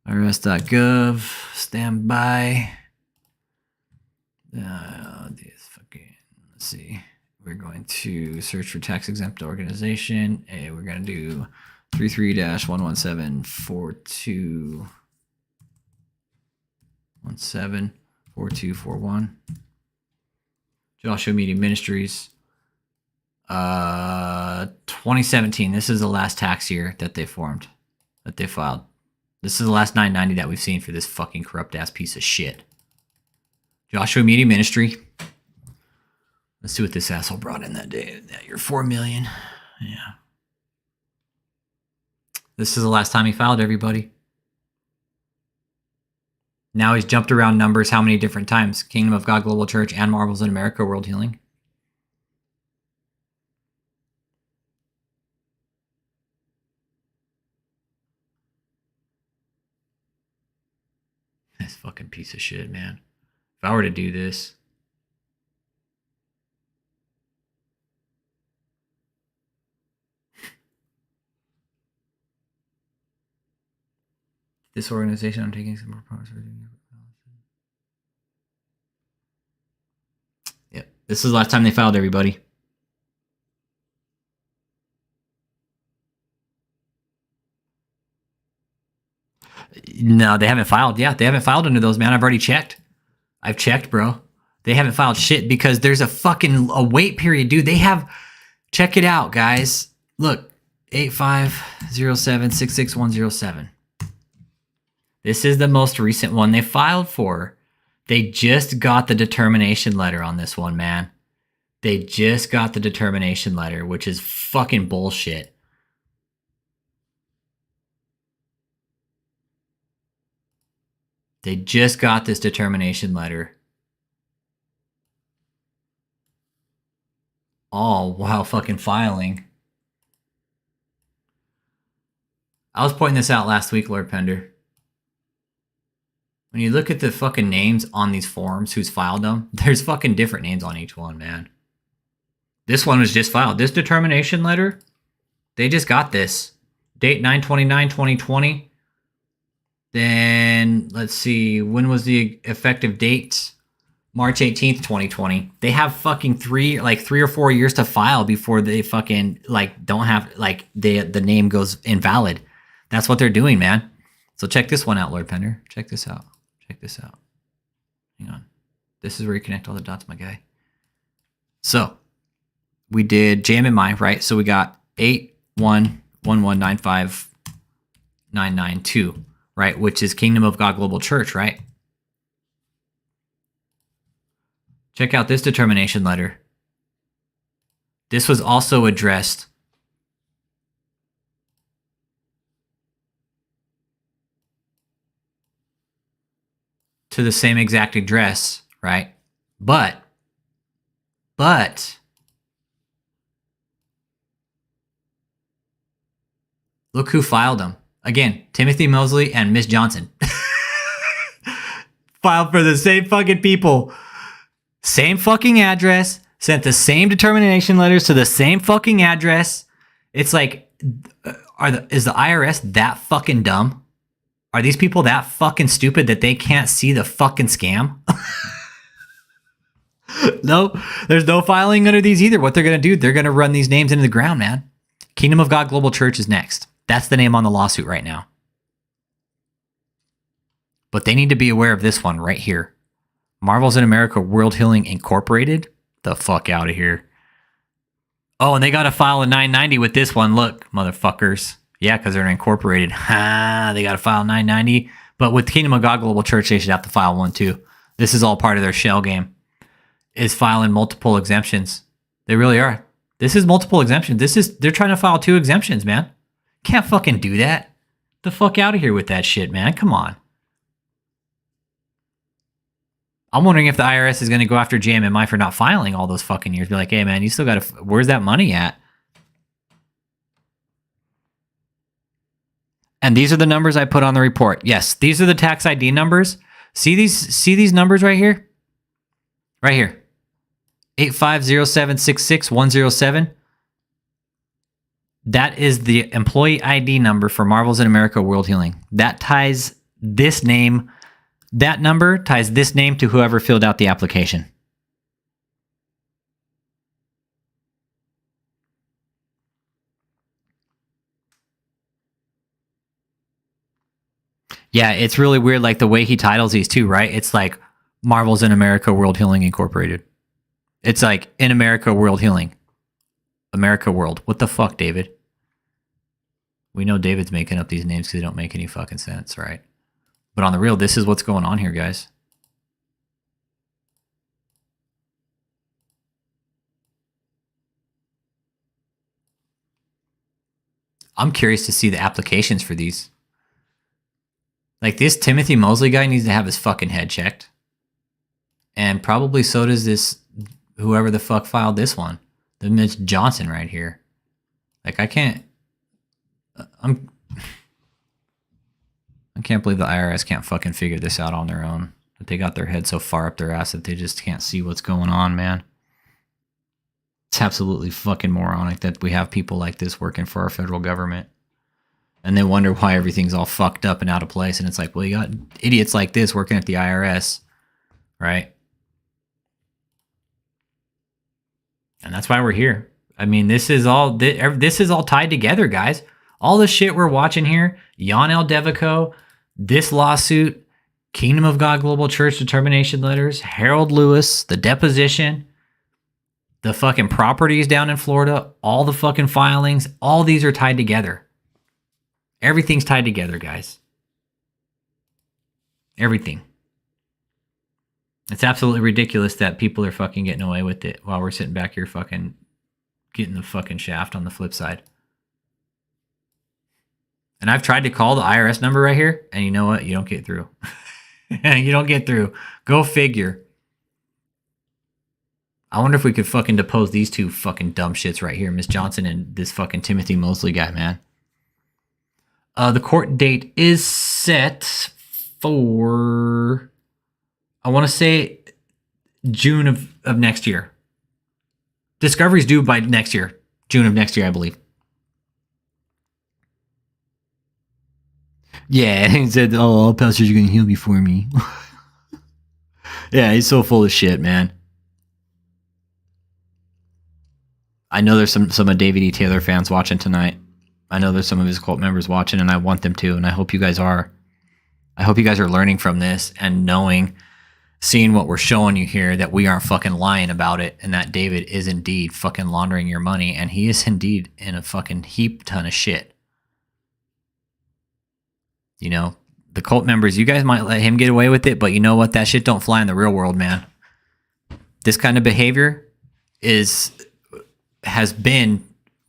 IRS.gov. Stand by. Let's see. We're going to search for tax exempt organization, and we're going to do 33-117-4217-4241. Joshua Media Ministries. 2017. This is the last tax year that they formed, that they filed. This is the last 990 that we've seen for this fucking corrupt ass piece of shit. Joshua Media Ministry. Let's see what this asshole brought in that day. That year, 4 million. Yeah. This is the last time he filed, everybody. Now he's jumped around numbers how many different times? Kingdom of God Global Church and Marvels in America World Healing. This fucking piece of shit, man. If I were to do this. This organization, I'm taking some more promise. Yep. This is the last time they filed, everybody. No, they haven't filed. Yeah, they haven't filed under those, man. I've already checked. I've checked, bro. They haven't filed shit because there's a wait period, dude. They have, check it out, guys. Look, 8507661107. This is the most recent one they filed for. They just got the determination letter on this one, man. They just got the determination letter, which is fucking bullshit. They just got this determination letter. All while fucking filing. I was pointing this out last week, Lord Pender. When you look at the fucking names on these forms, who's filed them, there's fucking different names on each one, man. This one was just filed. This determination letter, they just got this. Date 9/29/2020. Then, let's see, when was the effective date? March 18th, 2020. They have fucking 3 or 4 years to file before they fucking, don't have, the name goes invalid. That's what they're doing, man. So check this one out, Lord Pender. Check this out. Check this out. Hang on. This is where you connect all the dots, my guy. So, we did JMMI, right? So we got 811195992, right? Which is Kingdom of God Global Church, right? Check out this determination letter. This was also addressed to the same exact address, right? But look who filed them. Again, Timothy Mosley and Miss Johnson. Filed for the same fucking people. Same fucking address. Sent the same determination letters to the same fucking address. It's like, is the IRS that fucking dumb? Are these people that fucking stupid that they can't see the fucking scam? No, there's no filing under these either. What they're going to do, they're going to run these names into the ground, man. Kingdom of God Global Church is next. That's the name on the lawsuit right now. But they need to be aware of this one right here. Marvels in America World Healing Incorporated. The fuck out of here. Oh, and they got to file a 990 with this one. Look, motherfuckers. Yeah, because they're incorporated. Ha, they got to file 990. But with Kingdom of God Global Church, they should have to file one too. This is all part of their shell game. Is filing multiple exemptions. They really are. This is multiple exemptions. They're trying to file 2 exemptions, man. Can't fucking do that. The fuck out of here with that shit, man. Come on. I'm wondering if the IRS is going to go after JMMI for not filing all those fucking years. Be like, hey, man, you still got to... Where's that money at? And these are the numbers I put on the report. Yes, these are the tax ID numbers. See these numbers right here? Right here. 850766107. That is the employee ID number for Marvels in America World Healing. That ties this name That number ties this name to whoever filled out the application. Yeah, it's really weird, like the way he titles these too, right? It's like Marvel's in America World Healing Incorporated. It's like in America World Healing. America World. What the fuck, David? We know David's making up these names because they don't make any fucking sense, right? But on the real, this is what's going on here, guys. I'm curious to see the applications for these. Like, this Timothy Mosley guy needs to have his fucking head checked. And probably so does this, whoever the fuck filed this one. The Mitch Johnson right here. Like, I can't believe the IRS can't fucking figure this out on their own. That they got their head so far up their ass that they just can't see what's going on, man. It's absolutely fucking moronic that we have people like this working for our federal government. And they wonder why everything's all fucked up and out of place. And it's like, well, you got idiots like this working at the IRS, right? And that's why we're here. I mean, this is all tied together, guys. All the shit we're watching here, Jan L. Devico, this lawsuit, Kingdom of God Global Church determination letters, Harold Lewis, the deposition, the fucking properties down in Florida, all the fucking filings, all these are tied together. Everything's tied together, guys. Everything. It's absolutely ridiculous that people are fucking getting away with it while we're sitting back here fucking getting the fucking shaft on the flip side. And I've tried to call the IRS number right here, and you know what? You don't get through. You don't get through. Go figure. I wonder if we could fucking depose these two fucking dumb shits right here, Miss Johnson and this fucking Timothy Mosley guy, man. The court date is set for, I want to say, June of next year. Discovery's due by next year. June of next year, I believe. Yeah, he said, oh, all pastors are going to heal before me. Yeah, he's so full of shit, man. I know there's some of David E. Taylor fans watching tonight. I know there's some of his cult members watching, and I want them to, and I hope you guys are. I hope you guys are learning from this and seeing what we're showing you here, that we aren't fucking lying about it, and that David is indeed fucking laundering your money, and he is indeed in a fucking heap ton of shit. You know, the cult members, you guys might let him get away with it, but you know what? That shit don't fly in the real world, man. This kind of behavior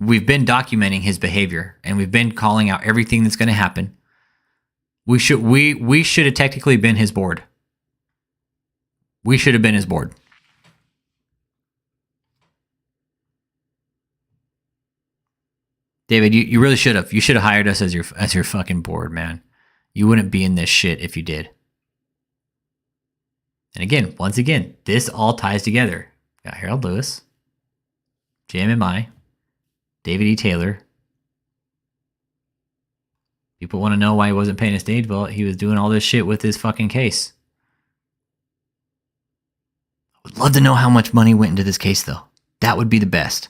we've been documenting his behavior, and we've been calling out everything that's going to happen. We should have technically been his board. We should have been his board. David, you really should have. You should have hired us as your fucking board, man. You wouldn't be in this shit if you did. And again, once again, this all ties together. Got Harold Lewis, JMMI, David E. Taylor. People want to know why he wasn't paying his stage bill. He was doing all this shit with his fucking case. I would love to know how much money went into this case, though. That would be the best.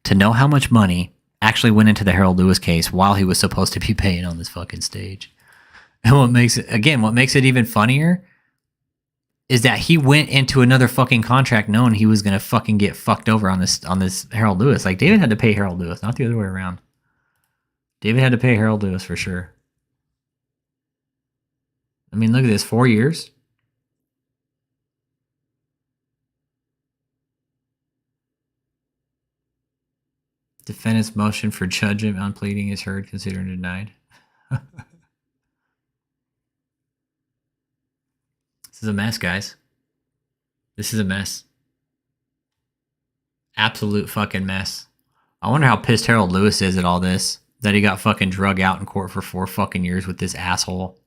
To know how much money actually went into the Harold Lewis case while he was supposed to be paying on this fucking stage. And what makes it even funnier is that he went into another fucking contract knowing he was going to fucking get fucked over on this Harold Lewis. Like, David had to pay Harold Lewis, not the other way around. David had to pay Harold Lewis for sure. I mean, look at this, 4 years. Defendant's motion for judgment on pleading is heard, considered denied. This is a mess, guys. This is a mess. Absolute fucking mess. I wonder how pissed Harold Lewis is at all this. That he got fucking drug out in court for 4 fucking years with this asshole.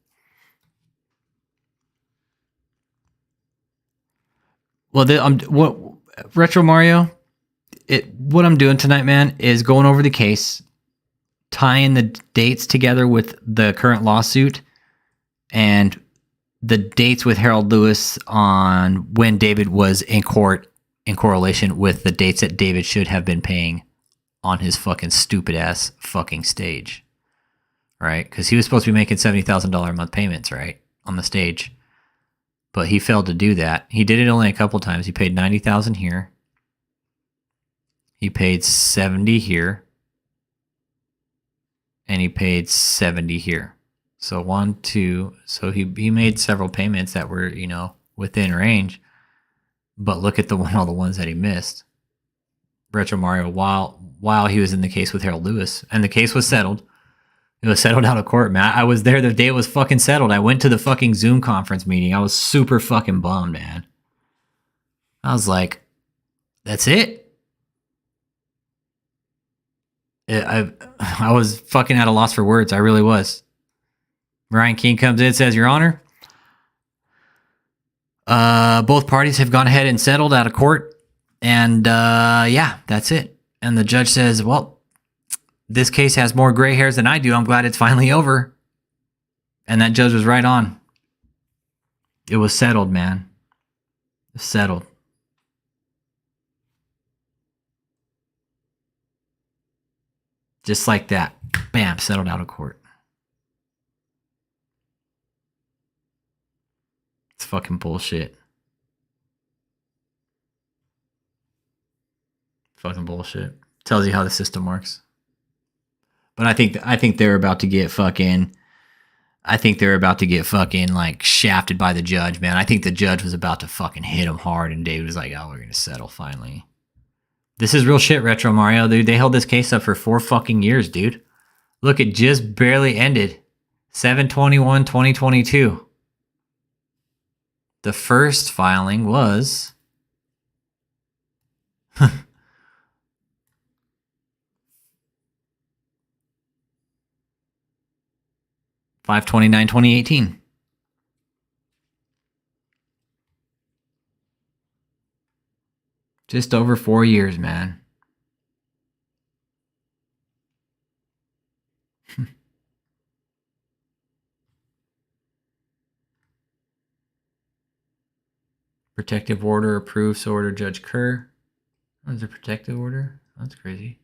Well, Retro Mario, what I'm doing tonight, man, is going over the case, tying the dates together with the current lawsuit, and the dates with Harold Lewis on when David was in court in correlation with the dates that David should have been paying on his fucking stupid ass fucking stage. Right? Because he was supposed to be making $70,000 a month payments, right? On the stage. But he failed to do that. He did it only a couple times. He paid $90,000 here. He paid $70 here. And he paid $70 here. So 1, 2. So he made several payments that were, you know, within range. But look at all the ones that he missed. Retro Mario, while he was in the case with Harold Lewis, and the case was settled. It was settled out of court, man. I was there the day it was fucking settled. I went to the fucking Zoom conference meeting. I was super fucking bummed, man. I was like, that's it? I was fucking at a loss for words. I really was. Ryan King comes in and says, Your Honor, both parties have gone ahead and settled out of court. And yeah, that's it. And the judge says, well, this case has more gray hairs than I do. I'm glad it's finally over. And that judge was right on. It was settled, man. It was settled. Just like that. Bam, settled out of court. It's fucking bullshit. Fucking bullshit. Tells you how the system works. But I think they're about to get fucking like shafted by the judge, man. I think the judge was about to fucking hit him hard, and David was like, "Oh, we're gonna settle finally." This is real shit, Retro Mario, dude. They held this case up for 4 fucking years, dude. Look, it just barely ended. 7/21/2022. The first filing was 5/29/2018. Just over 4 years, man. Protective order approved, so order Judge Kerr. What is a protective order? That's crazy.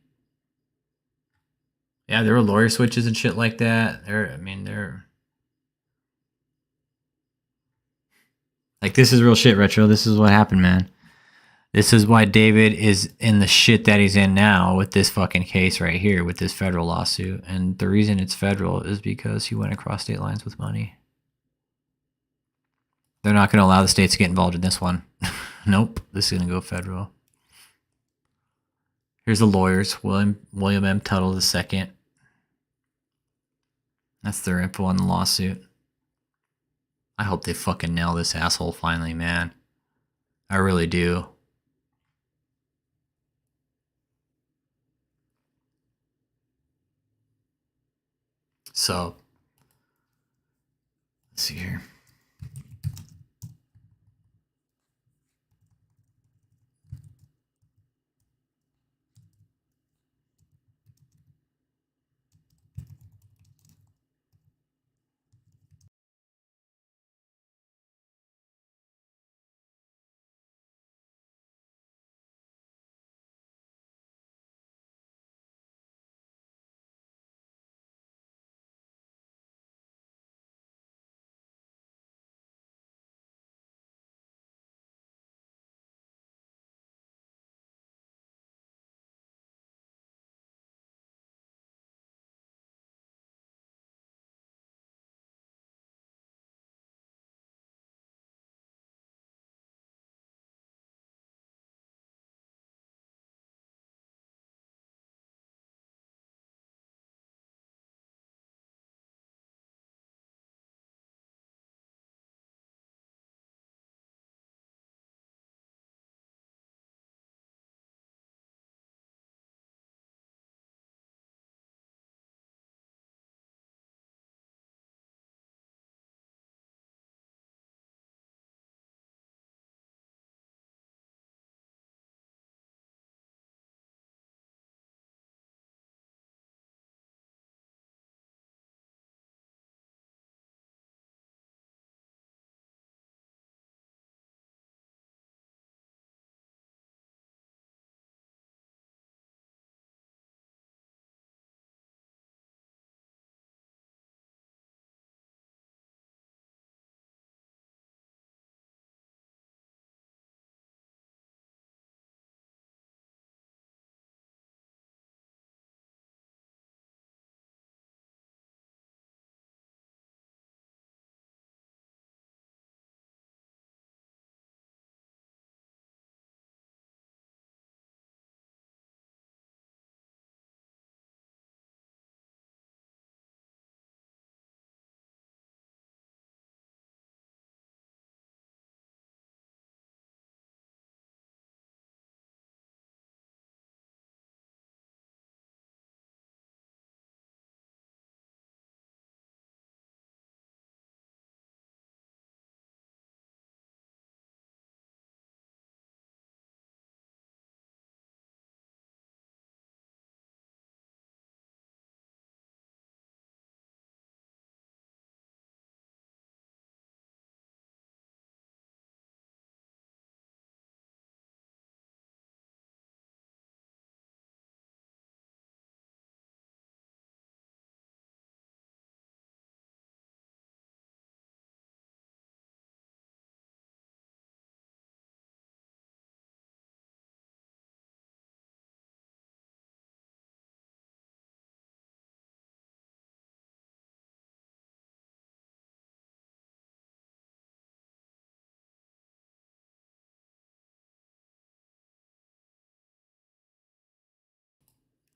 Yeah, there were lawyer switches and shit like that. They're like, this is real shit, Retro. This is what happened, man. This is why David is in the shit that he's in now with this fucking case right here, with this federal lawsuit. And the reason it's federal is because he went across state lines with money. They're not going to allow the states to get involved in this one. Nope. This is going to go federal. Here's the lawyers. William M. Tuttle II. That's their info on the lawsuit. I hope they fucking nail this asshole finally, man. I really do. So, let's see here.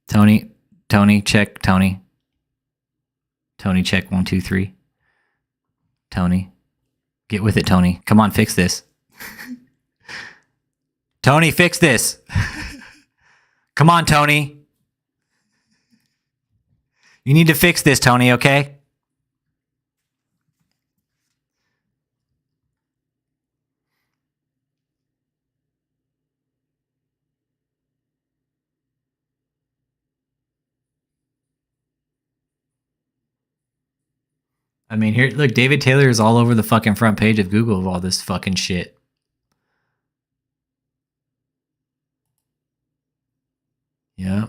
Tony, check, Tony. Tony, check, 1, 2, 3. Tony, get with it, Tony. Come on, fix this. Tony, fix this. Come on, Tony. You need to fix this, Tony, okay? I mean, here, look, David Taylor is all over the fucking front page of Google of all this fucking shit. Yeah.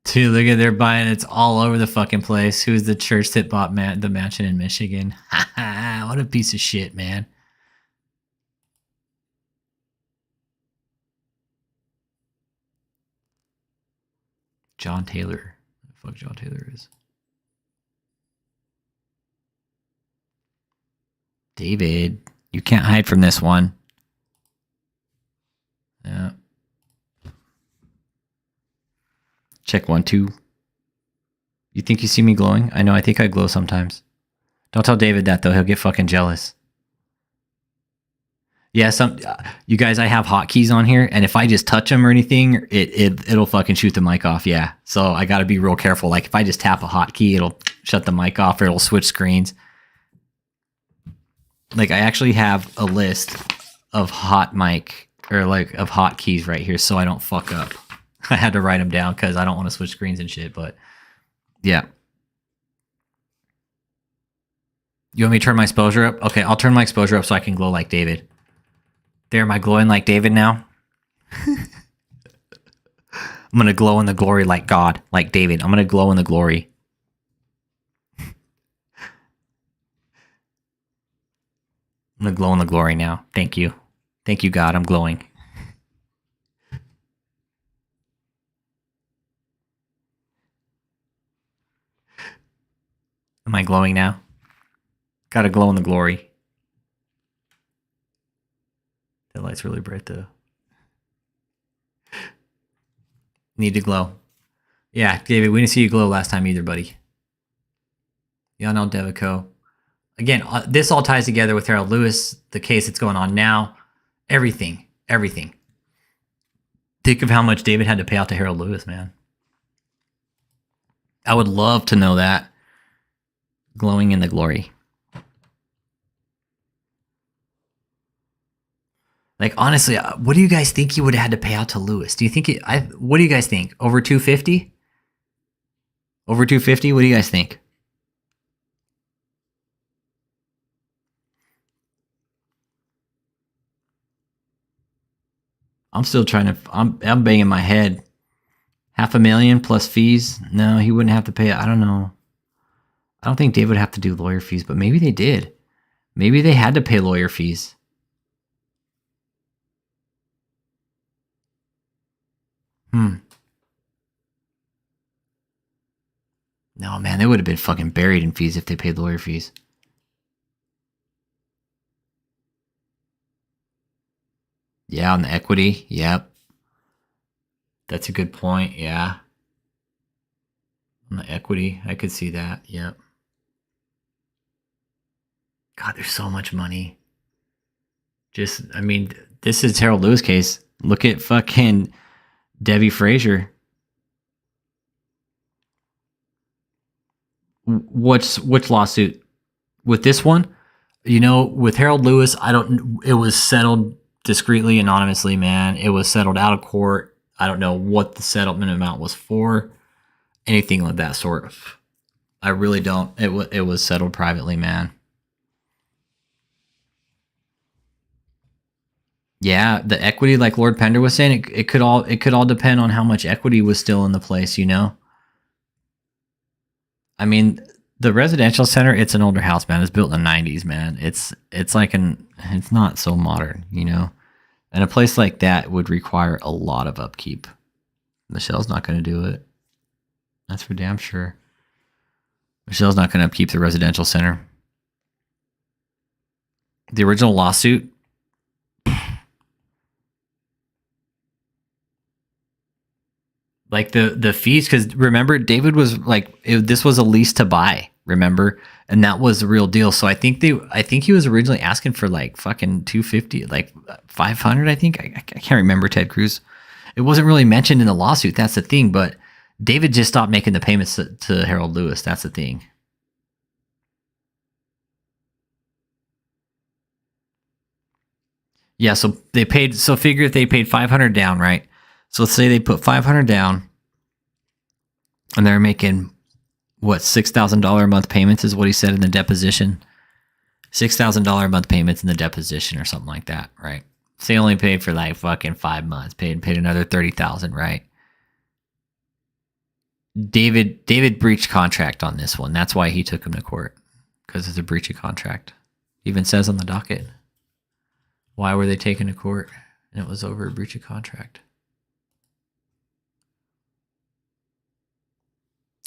Dude, look at they're buying. It's all over the fucking place. Who's the church that bought the mansion in Michigan? What a piece of shit, man. John Taylor. Who the fuck John Taylor is? David, you can't hide from this one. Yeah. Check 1, 2. You think you see me glowing? I know, I think I glow sometimes. Don't tell David that, though. He'll get fucking jealous. Yeah, you guys, I have hotkeys on here, and if I just touch them or anything, it'll fucking shoot the mic off, yeah. So I gotta be real careful. Like, if I just tap a hotkey, it'll shut the mic off, or it'll switch screens. Like, I actually have a list of hot mic, or like, of hotkeys right here, so I don't fuck up. I had to write them down because I don't want to switch screens and shit, but yeah. You want me to turn my exposure up? Okay, I'll turn my exposure up so I can glow like David. There, am I glowing like David now? I'm going to glow in the glory like God, like David. I'm going to glow in the glory. I'm going to glow in the glory now. Thank you. Thank you, God. I'm glowing. Am I glowing now? Gotta glow in the glory. That light's really bright though. Need to glow. Yeah, David, we didn't see you glow last time either, buddy. Yanel Devico. Again, this all ties together with Harold Lewis, the case that's going on now. Everything. Everything. Think of how much David had to pay out to Harold Lewis, man. I would love to know that. Glowing in the glory. Like, honestly, what do you guys think he would have had to pay out to Lewis? Do you think what do you guys think? Over 250? Over 250? What do you guys think? I'm still trying to, I'm banging my head. $500,000 plus fees? No, he wouldn't have to pay. I don't know. I don't think David would have to do lawyer fees, but maybe they did. Maybe they had to pay lawyer fees. No, man, they would have been fucking buried in fees if they paid lawyer fees. Yeah, on the equity. Yep. That's a good point. Yeah. On the equity, I could see that. Yep. God, there's so much money. Just, I mean, this is Harold Lewis case. Look at fucking Debbie Frazier. Which lawsuit? With this one? You know, with Harold Lewis, it was settled discreetly, anonymously, man. It was settled out of court. I don't know what the settlement amount was for. Anything of that sort. I really don't. It was settled privately, man. Yeah, the equity, like Lord Pender was saying, it could all depend on how much equity was still in the place, you know? I mean, the residential center, it's an older house, man. It's built in the 90s, man. It's not so modern, you know? And a place like that would require a lot of upkeep. Michelle's not going to do it. That's for damn sure. Michelle's not going to upkeep the residential center. The original lawsuit, Like the fees, because remember, David was like, this was a lease to buy, remember, and that was the real deal. So I think he was originally asking for like fucking 250, like 500. I think I can't remember. Ted Cruz. It wasn't really mentioned in the lawsuit. That's the thing. But David just stopped making the payments to Harold Lewis. That's the thing. Yeah. So they paid. So figure if they paid 500 down, right? So let's say they put 500 down, and they're making what, $6,000 a month payments is what he said in the deposition. $6,000 a month payments in the deposition or something like that, right? So they only paid for like fucking 5 months. Paid another $30,000, right? David breached contract on this one. That's why he took him to court, because it's a breach of contract. Even says on the docket. Why were they taken to court? And it was over a breach of contract.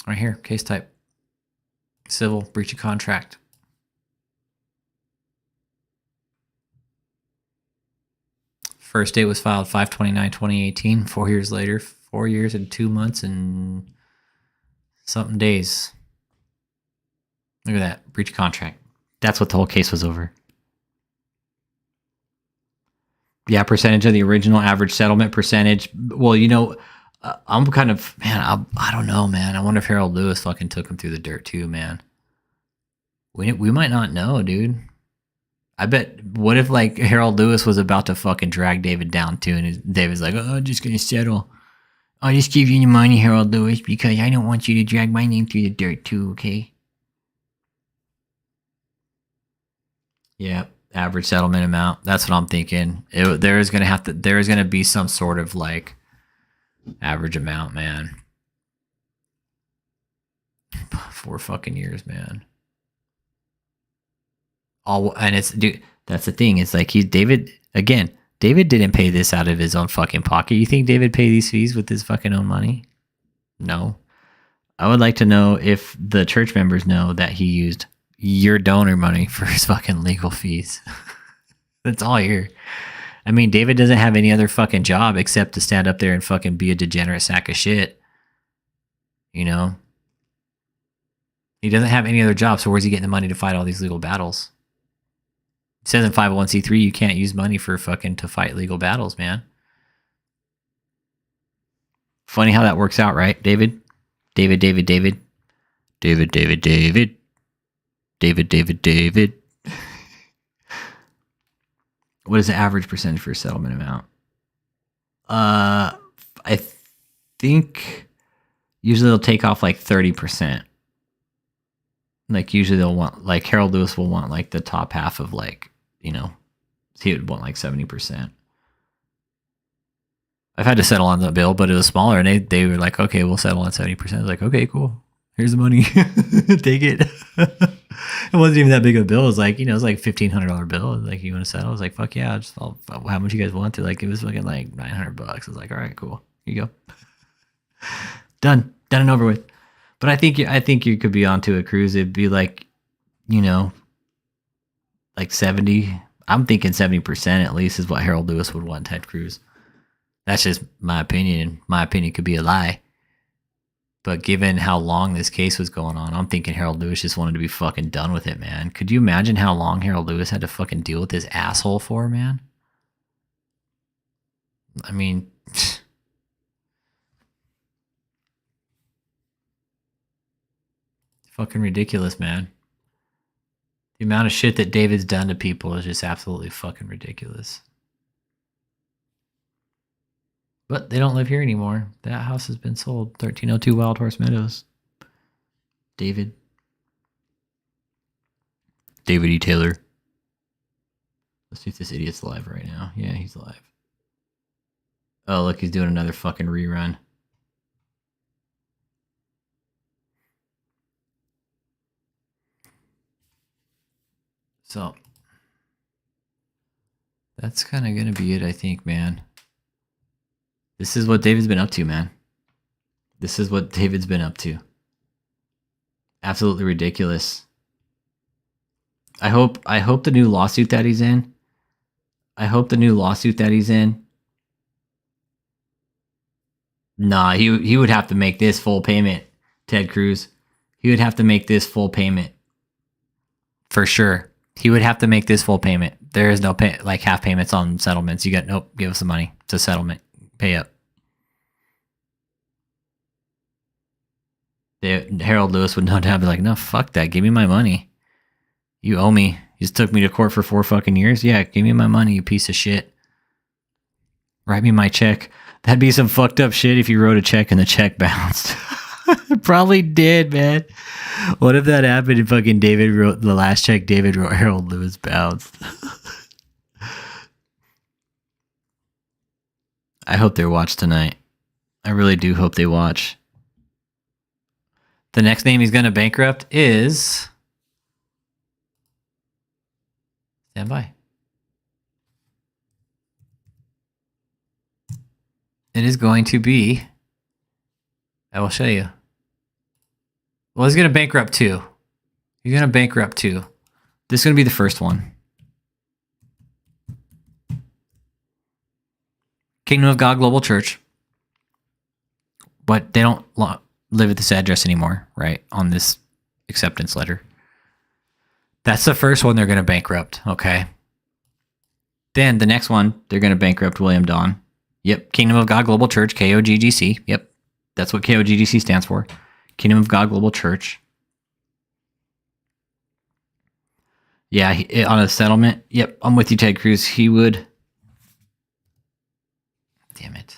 Right here, case type. Civil, breach of contract. First date was filed 5/29/2018. 4 years later, 4 years and 2 months and something days. Look at that, breach of contract. That's what the whole case was over. Yeah, percentage of the original average settlement percentage. Well, you know, I'm kind of, man, I don't know, man. I wonder if Harold Lewis fucking took him through the dirt too, man. We might not know, dude. I bet, what if like Harold Lewis was about to fucking drag David down too, and David's like, oh, I'm just gonna settle. I'll just give you the money, Harold Lewis, because I don't want you to drag my name through the dirt too, okay? Yeah, average settlement amount. That's what I'm thinking. There is gonna be some sort of like average amount, man. 4 fucking years, man. And it's, dude, that's the thing. It's like David didn't pay this out of his own fucking pocket. You think David paid these fees with his fucking own money? No. I would like to know if the church members know that he used your donor money for his fucking legal fees. That's all here. I mean, David doesn't have any other fucking job except to stand up there and fucking be a degenerate sack of shit. You know? He doesn't have any other job, so where's he getting the money to fight all these legal battles? It says in 501c3 you can't use money for fucking to fight legal battles, man. Funny how that works out, right, David? David. What is the average percentage for a settlement amount? I think usually they'll take off like 30%. Like usually they'll want, like Harold Lewis will want like the top half of like, you know, he would want like 70%. I've had to settle on the bill, but it was smaller, and they were like, okay, we'll settle on 70%. I was like, okay, cool. Here's the money. Take it. It wasn't even that big of a bill. It was like, you know, it was like $1,500 bill. It was like, you want to settle? I was like, fuck yeah. How much you guys want to? Like, it was fucking like $900. I was like, all right, cool. Here you go. Done and over with. But I think you could be onto a cruise. It'd be like, you know, like 70. I'm thinking 70% at least is what Harold Lewis would want Ted Cruz. That's just my opinion. My opinion could be a lie. But given how long this case was going on, I'm thinking Harold Lewis just wanted to be fucking done with it, man. Could you imagine how long Harold Lewis had to fucking deal with this asshole for, man? I mean, fucking ridiculous, man. The amount of shit that David's done to people is just absolutely fucking ridiculous. But they don't live here anymore. That house has been sold. 1302 Wild Horse Meadows. David E. Taylor. Let's see if this idiot's live right now. Yeah, he's live. Oh, look, he's doing another fucking rerun. So, that's kind of going to be it, I think, man. This is what David's been up to, man. This is what David's been up to. Absolutely ridiculous. I hope the new lawsuit that he's in. Nah, he would have to make this full payment, Ted Cruz. He would have to make this full payment. For sure. He would have to make this full payment. There is no like half payments on settlements. You got nope, give us the money. It's a settlement. Pay up. Harold Lewis would no doubt be like, no, fuck that. Give me my money. You owe me. You just took me to court for 4 fucking years. Yeah, give me my money, you piece of shit. Write me my check. That'd be some fucked up shit if you wrote a check and the check bounced. Probably did, man. What if that happened and fucking David wrote the last check David wrote Harold Lewis bounced? I hope they watch tonight. I really do hope they watch. The next name he's going to bankrupt is... Stand by. It is going to be... I will show you. Well, he's going to bankrupt two. He's going to bankrupt two. This is going to be the first one. Kingdom of God Global Church. But they don't live at this address anymore, right? On this acceptance letter. That's the first one they're going to bankrupt, okay? Then the next one, they're going to bankrupt William Don. Yep, Kingdom of God Global Church, KOGGC. Yep, that's what KOGGC stands for. Kingdom of God Global Church. Yeah, on a settlement. Yep, I'm with you, Ted Cruz. He would... Damn it.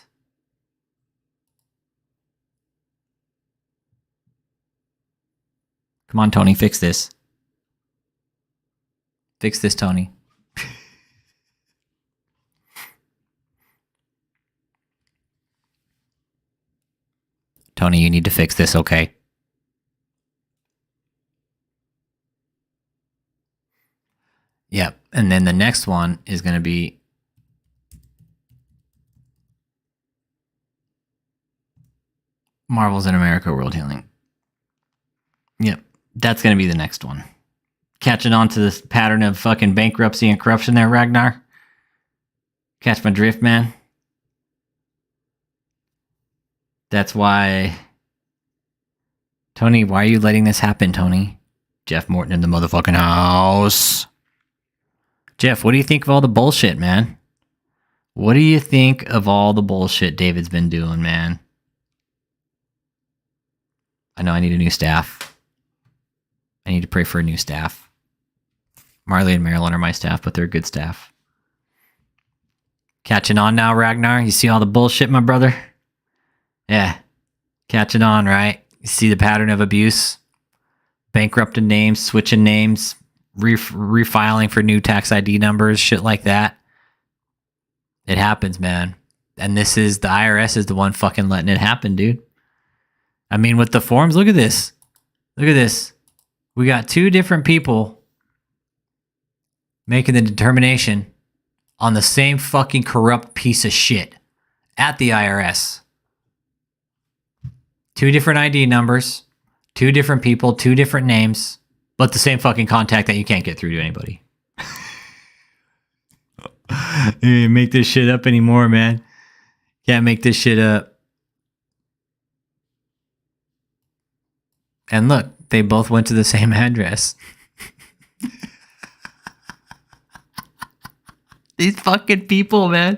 Come on, Tony, fix this. Fix this, Tony. Tony, you need to fix this, okay? Yep. And then the next one is going to be Marvels in America World Healing. Yep. That's going to be the next one. Catching on to this pattern of fucking bankruptcy and corruption there, Ragnar? Catch my drift, man? That's why... Tony, why are you letting this happen, Tony? Jeff Morton in the motherfucking house. Jeff, what do you think of all the bullshit, man? What do you think of all the bullshit David's been doing, man? I know I need a new staff. I need to pray for a new staff. Marley and Marilyn are my staff, but they're good staff. Catching on now, Ragnar? You see all the bullshit, my brother? Yeah. Catching on, right? You see the pattern of abuse? Bankrupted names, switching names, refiling for new tax ID numbers, shit like that. It happens, man. And this is, the IRS is the one fucking letting it happen, dude. I mean, with the forms, look at this. Look at this. We got two different people making the determination on the same fucking corrupt piece of shit at the IRS. Two different ID numbers, two different people, two different names, but the same fucking contact that you can't get through to anybody. You can't make this shit up anymore, man. Can't make this shit up. And look, they both went to the same address. These fucking people, man.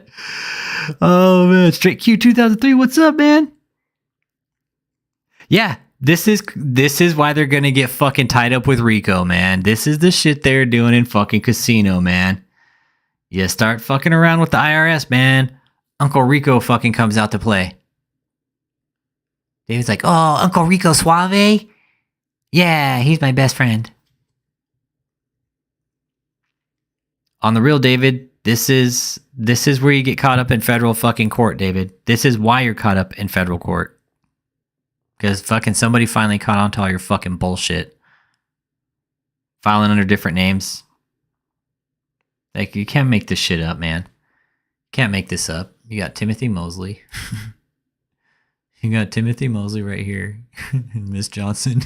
Oh, man. Straight Q 2003. What's up, man? Yeah, this is why they're going to get fucking tied up with Rico, man. This is the shit they're doing in fucking casino, man. You start fucking around with the IRS, man. Uncle Rico fucking comes out to play. David's like, oh, Uncle Rico Suave? Yeah, he's my best friend. On the real, David, this is where you get caught up in federal fucking court, David. This is why you're caught up in federal court. Because fucking somebody finally caught on to all your fucking bullshit. Filing under different names. Like, you can't make this shit up, man. Can't make this up. You got Timothy Mosley. You got Timothy Mosley right here. And Miss Johnson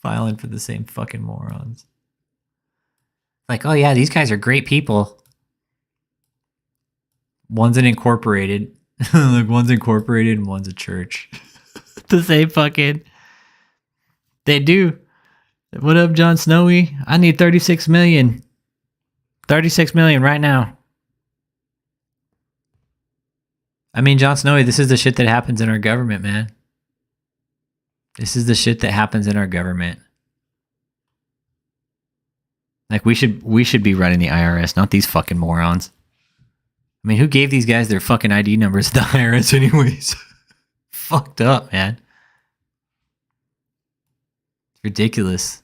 filing for the same fucking morons. Like, oh yeah, these guys are great people. One's an incorporated, Look, one's incorporated and one's a church. The same fucking. They do. What up, Jon Snowy? I need 36 million. 36 million right now. I mean, Jon Snowy, this is the shit that happens in our government, man. This is the shit that happens in our government. Like, we should be running the IRS, not these fucking morons. I mean, who gave these guys their fucking ID numbers to the IRS anyways? Fucked up, man. It's ridiculous.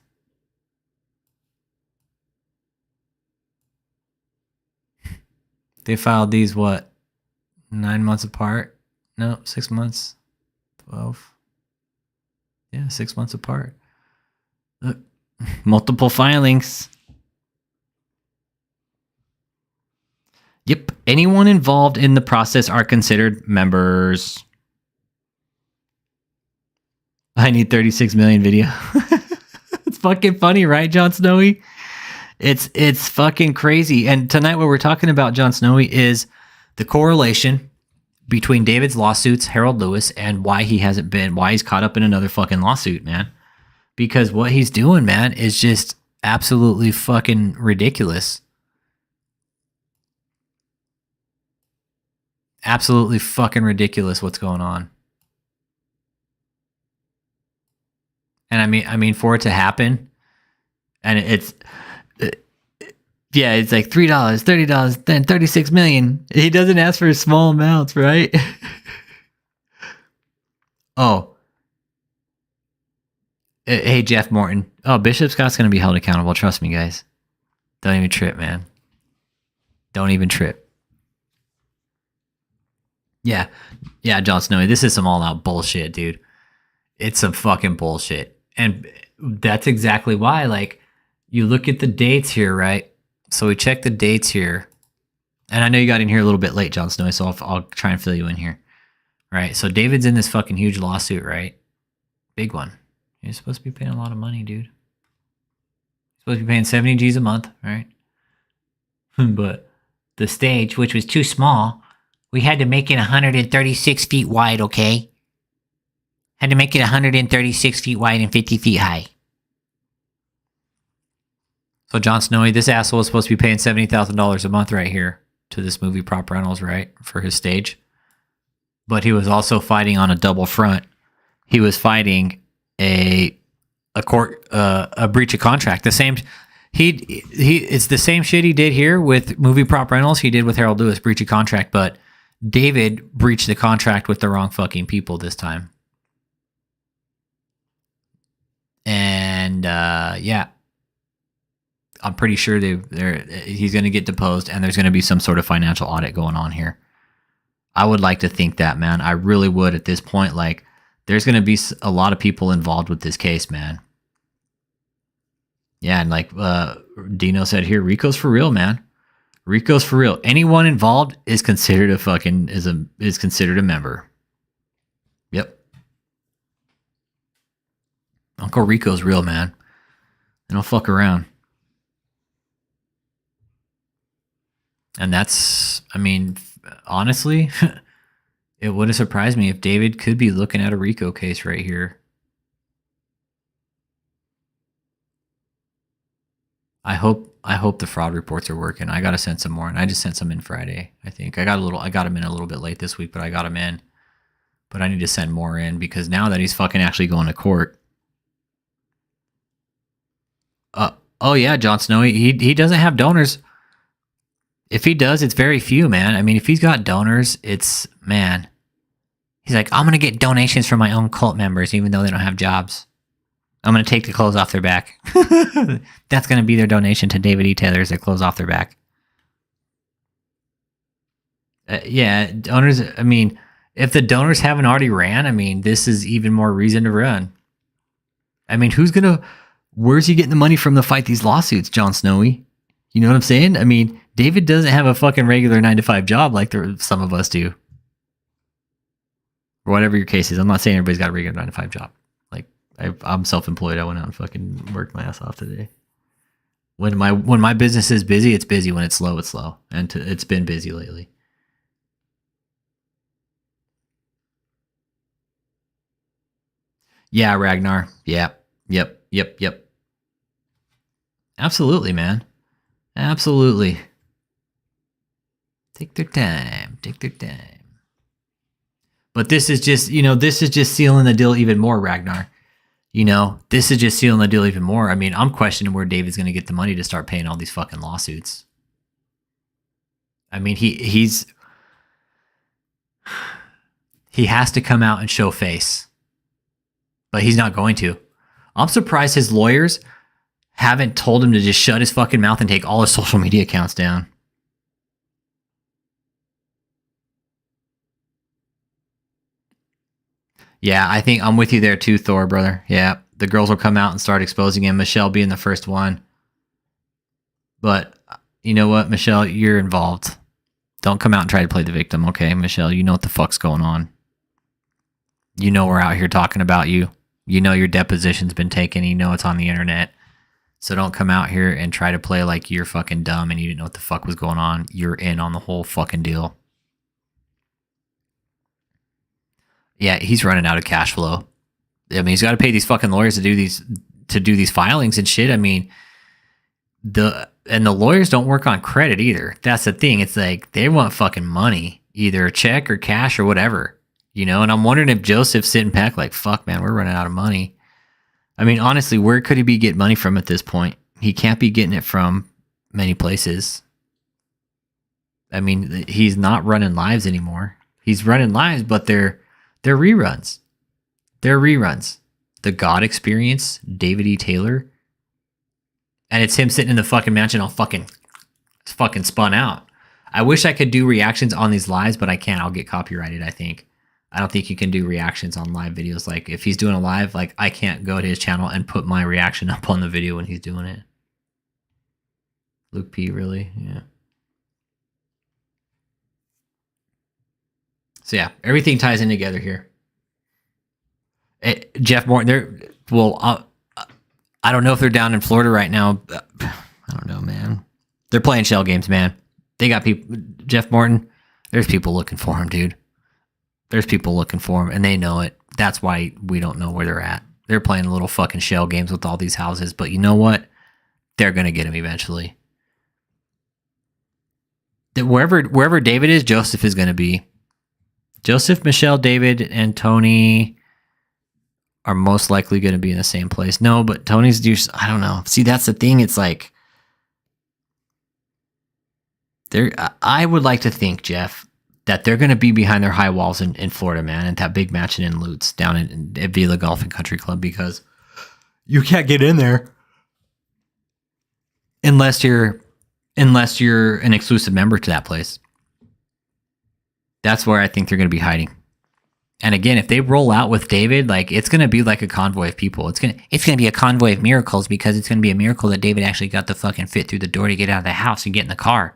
They filed these, what, 9 months apart? No, 6 months. 12. Yeah, 6 months apart. Look, multiple filings. Yep. Anyone involved in the process are considered members. I need 36 million video. It's fucking funny, right, Jon Snowy? It's fucking crazy. And tonight what we're talking about, Jon Snowy, is the correlation between David's lawsuits, Harold Lewis, and why he's caught up in another fucking lawsuit, man. Because what he's doing, man, is just absolutely fucking ridiculous. Absolutely fucking ridiculous what's going on. And I mean, for it to happen, and it's like $3, $30, then 36 million. He doesn't ask for small amounts, right? Oh. Hey, Jeff Morton. Oh, Bishop Scott's going to be held accountable. Trust me, guys. Don't even trip, man. Don't even trip. Yeah, Jon Snowy, this is some all-out bullshit, dude. It's some fucking bullshit. And that's exactly why, like, you look at the dates here, right? So we check the dates here. And I know you got in here a little bit late, Jon Snowy, so I'll try and fill you in here. Right, so David's in this fucking huge lawsuit, right? Big one. You're supposed to be paying a lot of money, dude. You're supposed to be paying 70 G's a month, right? But the stage, which was too small, we had to make it 136 feet wide, okay? Had to make it 136 feet wide and 50 feet high. So Jon Snowy, this asshole is supposed to be paying $70,000 a month right here to this movie prop rentals, right? For his stage. But he was also fighting on a double front. He was fighting a breach of contract. The same it's the same shit he did here with movie prop rentals he did with Harold Lewis, breach of contract, but David breached the contract with the wrong fucking people this time. And yeah, I'm pretty sure he's going to get deposed, and there's going to be some sort of financial audit going on here. I would like to think that, man. I really would at this point. Like, there's going to be a lot of people involved with this case, man. Yeah, and like Dino said here, Rico's for real, man. Rico's for real. Anyone involved is considered is considered a member. Yep. Uncle Rico's real, man. They don't fuck around. And that's, I mean, honestly, it would have surprised me if David could be looking at a Rico case right here. I hope the fraud reports are working. I gotta send some more, and I just sent some in Friday. I think I got them in a little bit late this week, but I got them in. But I need to send more in because now that he's fucking actually going to court. Oh yeah, Jon Snowy, he doesn't have donors. If he does, it's very few, man. I mean, if he's got donors, it's, man. He's like, I'm gonna get donations from my own cult members, even though they don't have jobs. I'm going to take the clothes off their back. That's going to be their donation to David E. Taylor, is their clothes off their back. Yeah, donors, I mean, if the donors haven't already ran, I mean, this is even more reason to run. I mean, where's he getting the money from to fight these lawsuits, Jon Snowy? You know what I'm saying? I mean, David doesn't have a fucking regular 9-to-5 job like some of us do. Or whatever your case is. I'm not saying everybody's got a regular 9-to-5 job. I'm self-employed. I went out and fucking worked my ass off today. When my business is busy, it's busy. When it's slow, it's slow. And it's been busy lately. Yeah, Ragnar. Yep. Absolutely, man. Absolutely. Take their time. But this is just, this is just sealing the deal even more, Ragnar. This is just sealing the deal even more. I mean, I'm questioning where David's going to get the money to start paying all these fucking lawsuits. I mean, he has to come out and show face. But he's not going to. I'm surprised his lawyers haven't told him to just shut his fucking mouth and take all his social media accounts down. Yeah, I think I'm with you there too, Thor, brother. Yeah, the girls will come out and start exposing him. Michelle being the first one. But you know what, Michelle? You're involved. Don't come out and try to play the victim, okay? Michelle, you know what the fuck's going on. You know we're out here talking about you. You know your deposition's been taken. You know it's on the internet. So don't come out here and try to play like you're fucking dumb and you didn't know what the fuck was going on. You're in on the whole fucking deal. Yeah, he's running out of cash flow. I mean, he's got to pay these fucking lawyers to do these filings and shit. I mean, the lawyers don't work on credit either. That's the thing. It's like they want fucking money, either a check or cash or whatever, And I'm wondering if Joseph's sitting back like, fuck, man, we're running out of money. I mean, honestly, where could he be getting money from at this point? He can't be getting it from many places. I mean, he's not running lives anymore. He's running lives, but they're reruns. They're reruns. The God Experience, David E. Taylor. And it's him sitting in the fucking mansion all fucking spun out. I wish I could do reactions on these lives, but I can't. I'll get copyrighted, I think. I don't think you can do reactions on live videos. Like, if he's doing a live, like, I can't go to his channel and put my reaction up on the video when he's doing it. Luke P, really? Yeah. So, yeah, everything ties in together here. Jeff Morton, I don't know if they're down in Florida right now. I don't know, man. They're playing shell games, man. They got people. Jeff Morton, there's people looking for him, dude. There's people looking for him, and they know it. That's why we don't know where they're at. They're playing little fucking shell games with all these houses, but you know what? They're going to get him eventually. Wherever David is, Joseph is going to be. Joseph, Michelle, David, and Tony are most likely going to be in the same place. No, but Tony's just, I don't know. See, that's the thing. It's like, I would like to think, Jeff, that they're going to be behind their high walls in Florida, man, at that big mansion in Lutz down at Vila Golf and Country Club, because you can't get in there unless you're an exclusive member to that place. That's where I think they're going to be hiding. And again, if they roll out with David, like, it's going to be like a convoy of people. It's going to be a convoy of miracles, because it's going to be a miracle that David actually got the fucking fit through the door to get out of the house and get in the car.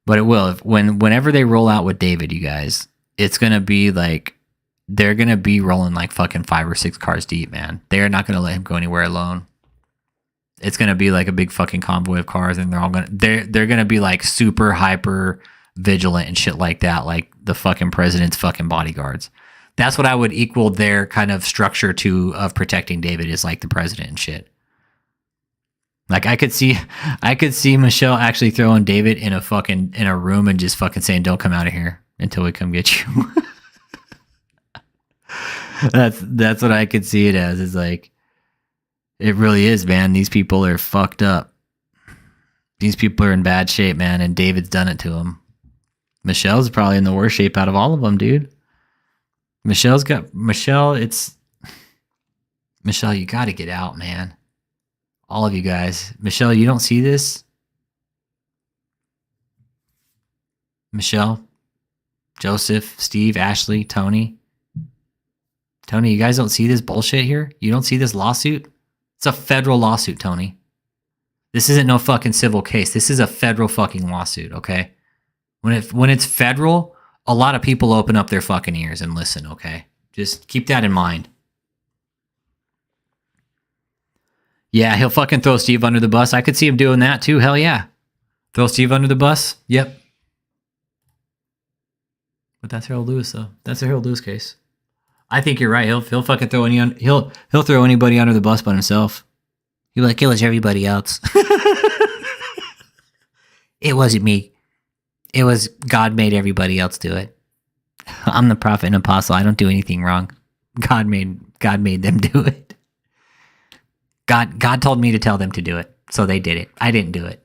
But it will. Whenever they roll out with David, you guys, it's going to be like, they're going to be rolling like fucking 5 or 6 cars deep, man. They're not going to let him go anywhere alone. It's going to be like a big fucking convoy of cars, and they're going to be like super hyper vigilant and shit like that, like the fucking president's fucking bodyguards. That's what I would equal their kind of structure to of protecting David, is like the president and shit. Like, I could see Michelle actually throwing David in a room and just fucking saying, "Don't come out of here until we come get you." That's what I could see it as. Is like, it really is, man. These people are fucked up. These people are in bad shape, man, and David's done it to them. Michelle's probably in the worst shape out of all of them, dude. Michelle, you got to get out, man. All of you guys. Michelle, you don't see this? Michelle, Joseph, Steve, Ashley, Tony. Tony, you guys don't see this bullshit here? You don't see this lawsuit? It's a federal lawsuit, Tony. This isn't no fucking civil case. This is a federal fucking lawsuit, okay? When it's federal, a lot of people open up their fucking ears and listen, okay? Just keep that in mind. Yeah, he'll fucking throw Steve under the bus. I could see him doing that too. Hell yeah. Throw Steve under the bus? Yep. But that's Harold Lewis, though. That's a Harold Lewis case. I think you're right. He'll fucking throw he'll throw anybody under the bus but himself. He'll be like, it was everybody else. It wasn't me. It was God made everybody else do it. I'm the prophet and apostle. I don't do anything wrong. God made them do it. God told me to tell them to do it, so they did it. I didn't do it.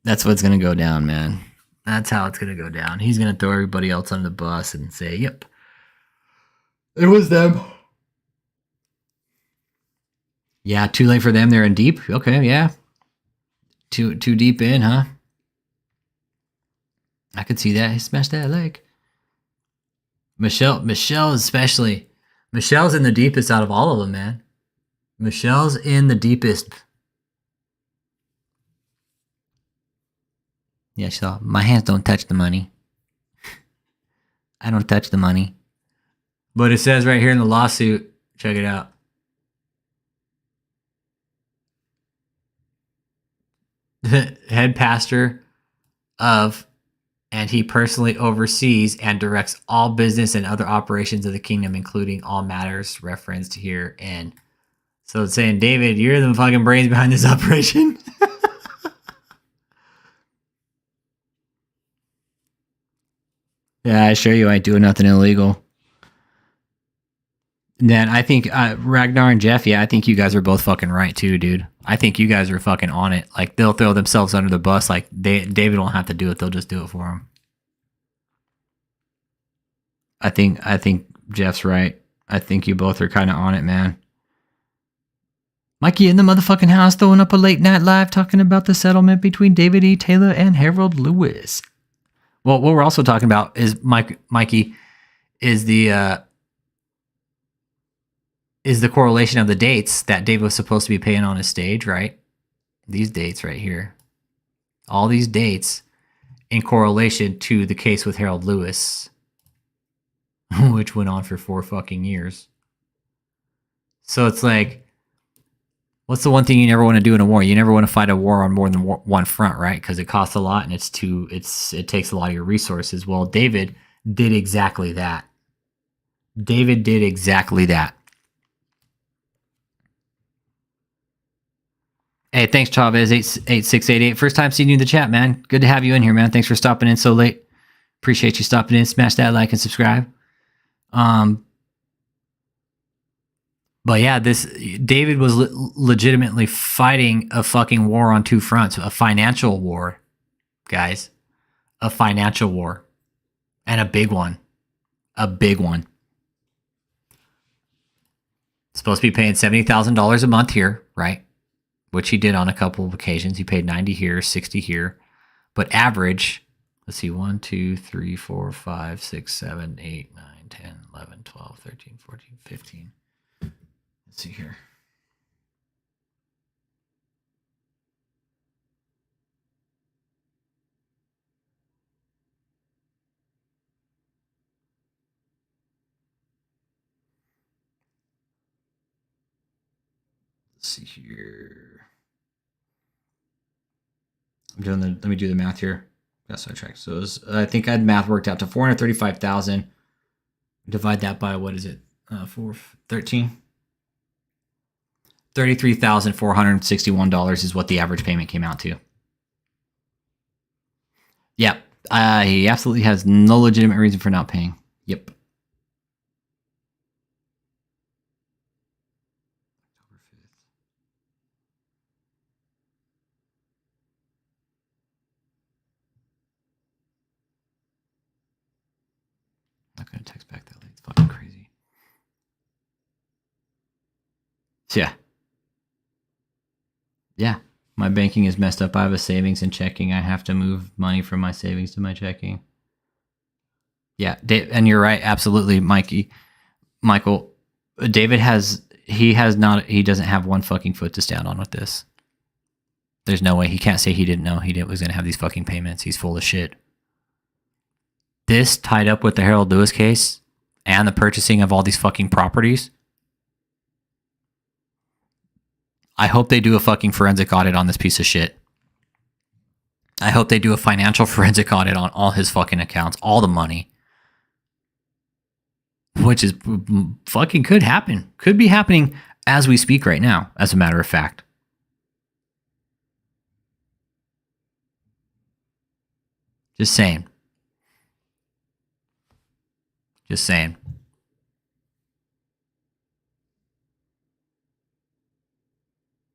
That's what's gonna go down, man. That's how it's gonna go down. He's gonna throw everybody else under the bus and say, "Yep, it was them." Yeah, too late for them. They're in deep. Okay, yeah. Too deep in, huh? I could see that. He smashed that leg. Michelle especially. Michelle's in the deepest out of all of them, man. Michelle's in the deepest. Yeah, so my hands don't touch the money. I don't touch the money. But it says right here in the lawsuit, check it out. The head pastor of, and he personally oversees and directs all business and other operations of the kingdom, including all matters referenced here. And so it's saying, David, you're the fucking brains behind this operation. Yeah, I assure you, I ain't doing nothing illegal. Then I think Ragnar and Jeff, yeah, I think you guys are both fucking right too, dude. I think you guys are fucking on it. Like, they'll throw themselves under the bus. Like, David won't have to do it. They'll just do it for him. I think Jeff's right. I think you both are kind of on it, man. Mikey in the motherfucking house throwing up a late night live talking about the settlement between David E. Taylor and Harold Lewis. Well, what we're also talking about is Mikey is the correlation of the dates that David was supposed to be paying on his stage, right? These dates right here. All these dates in correlation to the case with Harold Lewis, which went on for 4 fucking years. So it's like, what's the one thing you never want to do in a war? You never want to fight a war on more than one front, right? Because it costs a lot and it takes a lot of your resources. Well, David did exactly that. David did exactly that. Hey, thanks, Chavez, 8688. First time seeing you in the chat, man. Good to have you in here, man. Thanks for stopping in so late. Appreciate you stopping in. Smash that like and subscribe. But yeah, David was legitimately fighting a fucking war on 2 fronts. A financial war, guys. A financial war. And a big one. A big one. Supposed to be paying $70,000 a month here, right? Which he did on a couple of occasions. He paid 90 here, 60 here. But average, let's see, 1, 2, 3, 4, 5, 6, 7, 8, 9, 10, 11, 12, 13, 14, 15. Let's see here. Let's see here. Let me do the math here. That's what I tracked. So I think I had math worked out to 435,000. Divide that by, what is it? 13. $33,461 is what the average payment came out to. Yeah, he absolutely has no legitimate reason for not paying. Yep. I'm not going to text back that late. It's fucking crazy. Yeah. Yeah. My banking is messed up. I have a savings and checking. I have to move money from my savings to my checking. Yeah. And you're right. Absolutely, Michael. David he doesn't have one fucking foot to stand on with this. There's no way. He can't say he didn't know was going to have these fucking payments. He's full of shit. This tied up with the Harold Lewis case and the purchasing of all these fucking properties. I hope they do a fucking forensic audit on this piece of shit. I hope they do a financial forensic audit on all his fucking accounts, all the money. which is fucking could happen. Could be happening as we speak right now, as a matter of fact. Just saying. Just saying.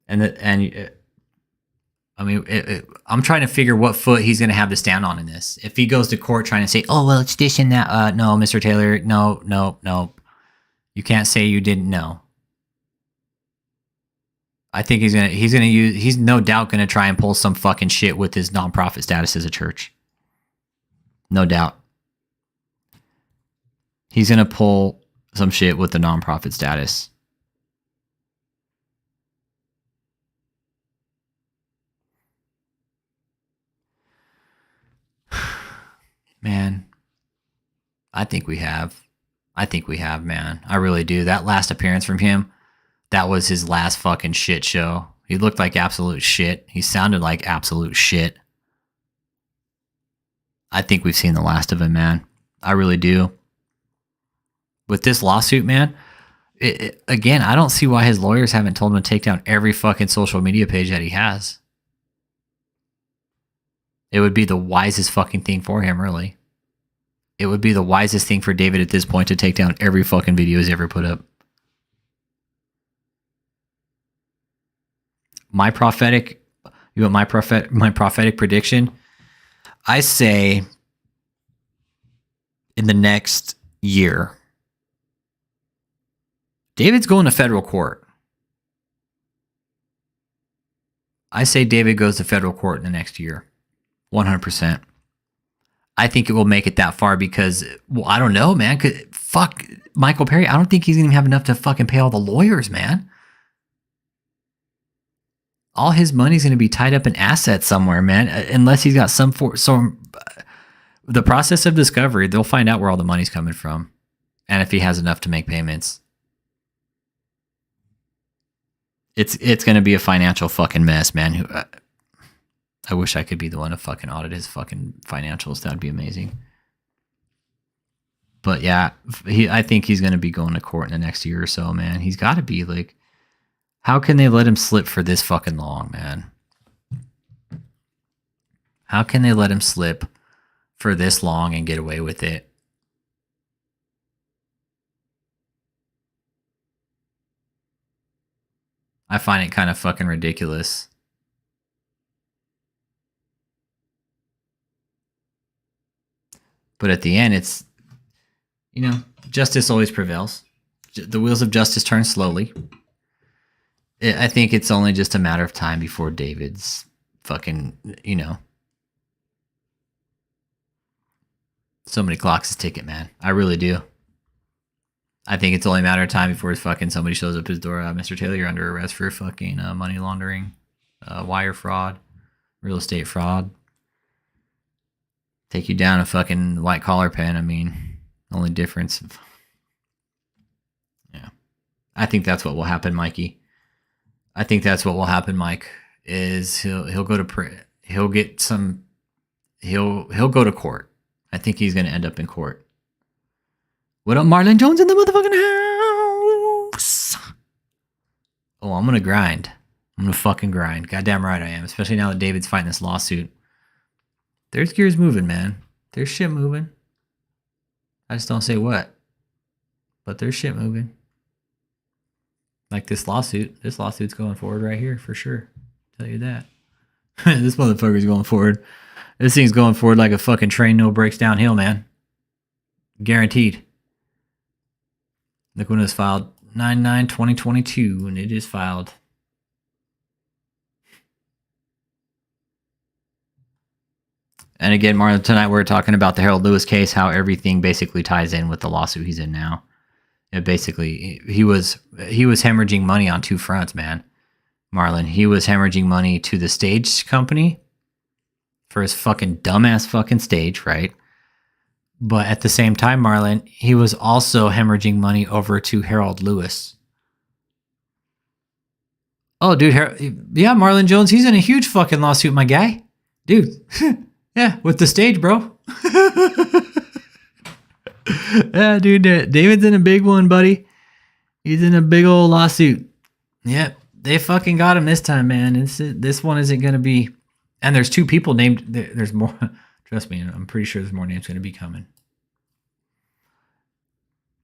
I mean, I'm trying to figure what foot he's going to have to stand on in this. If he goes to court trying to say, "Oh well, it's this and that," no, Mr. Taylor, no, you can't say you didn't know. I think he's no doubt gonna try and pull some fucking shit with his nonprofit status as a church. No doubt. He's gonna pull some shit with the nonprofit status. Man, I think we have, man. I really do. That last appearance from him, that was his last fucking shit show. He looked like absolute shit. He sounded like absolute shit. I think we've seen the last of him, man. I really do. With this lawsuit, man, again, I don't see why his lawyers haven't told him to take down every fucking social media page that he has. It would be the wisest fucking thing for him, really. It would be the wisest thing for David at this point to take down every fucking video he's ever put up. My prophetic prediction? I say in the next year, David's going to federal court. I say David goes to federal court in the next year. 100%. I think it will make it that far because, well, I don't know, man. Fuck Michael Perry. I don't think he's going to have enough to fucking pay all the lawyers, man. All his money's going to be tied up in assets somewhere, man. Unless he's got the process of discovery, they'll find out where all the money's coming from. And if he has enough to make payments. It's going to be a financial fucking mess, man. I wish I could be the one to fucking audit his fucking financials. That'd be amazing. But yeah, I think he's going to be going to court in the next year or so, man. He's got to be like, how can they let him slip for this fucking long, man? How can they let him slip for this long and get away with it? I find it kind of fucking ridiculous. But at the end, it's, justice always prevails. The wheels of justice turn slowly. I think it's only just a matter of time before David's fucking, somebody clocks his ticket, man. I really do. I think it's only a matter of time before somebody shows up his door. Mr. Taylor, you're under arrest for fucking money laundering, wire fraud, real estate fraud. Take you down a fucking white collar pen. I mean, only difference. Yeah. I think that's what will happen, Mikey. I think that's what will happen, Mike, is he'll go to he'll go to court. I think he's going to end up in court. What up, Marlon Jones in the motherfucking house? Oh, I'm going to grind. I'm going to fucking grind. Goddamn right I am, especially now that David's fighting this lawsuit. There's gears moving, man. There's shit moving. I just don't say what. But there's shit moving. Like this lawsuit. This lawsuit's going forward right here for sure. Tell you that. This motherfucker's going forward. This thing's going forward like a fucking train, no brakes downhill, man. Guaranteed. Look when it was filed. 9/9/2022, and it is filed. And again, Marlon, tonight we're talking about the Harold Lewis case, how everything basically ties in with the lawsuit he's in now. It basically, he was hemorrhaging money on two fronts, man. Marlon, he was hemorrhaging money to the stage company for his fucking dumbass fucking stage, right? But at the same time, Marlon, he was also hemorrhaging money over to Harold Lewis. Oh, dude, yeah, Marlon Jones, he's in a huge fucking lawsuit, my guy. Dude. Yeah, with the stage, bro. Yeah, dude, David's in a big one, buddy. He's in a big old lawsuit. Yep, they fucking got him this time, man. This one isn't going to be... And there's 2 people named... There's more... Trust me, I'm pretty sure there's more names going to be coming.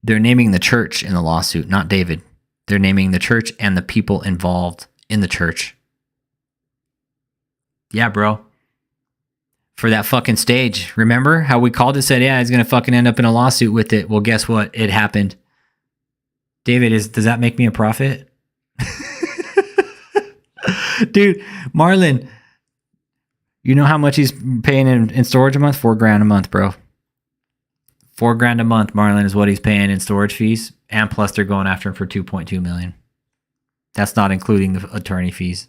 They're naming the church in the lawsuit, not David. They're naming the church and the people involved in the church. Yeah, bro. For that fucking stage. Remember how we called it, said, yeah, he's going to fucking end up in a lawsuit with it. Well, guess what? It happened. David, does that make me a prophet? Dude, Marlon, you know how much he's paying in storage a month? $4,000 a month, bro. $4,000 a month, Marlon, is what he's paying in storage fees. And plus they're going after him for $2.2 million. That's not including the attorney fees.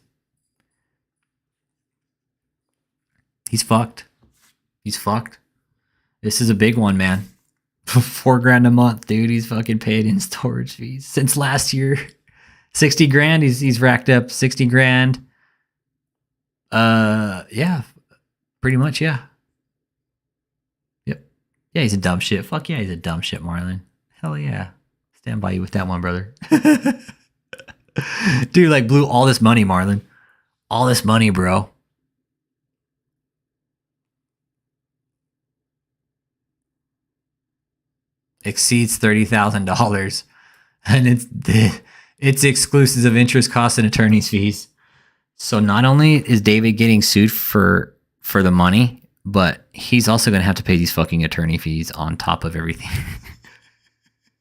He's fucked. He's fucked. This is a big one, man. $4,000 a month, dude. He's fucking paid in storage fees since last year. $60,000. He's racked up $60,000. Yeah, pretty much. Yeah. Yep. Yeah, he's a dumb shit. Fuck yeah, he's a dumb shit, Marlon. Hell yeah. Stand by you with that one, brother. Dude, like blew all this money, Marlon. All this money, bro. Exceeds $30,000, and it's exclusive of interest, costs, and attorney's fees. So not only is David getting sued for the money, but he's also going to have to pay these fucking attorney fees on top of everything.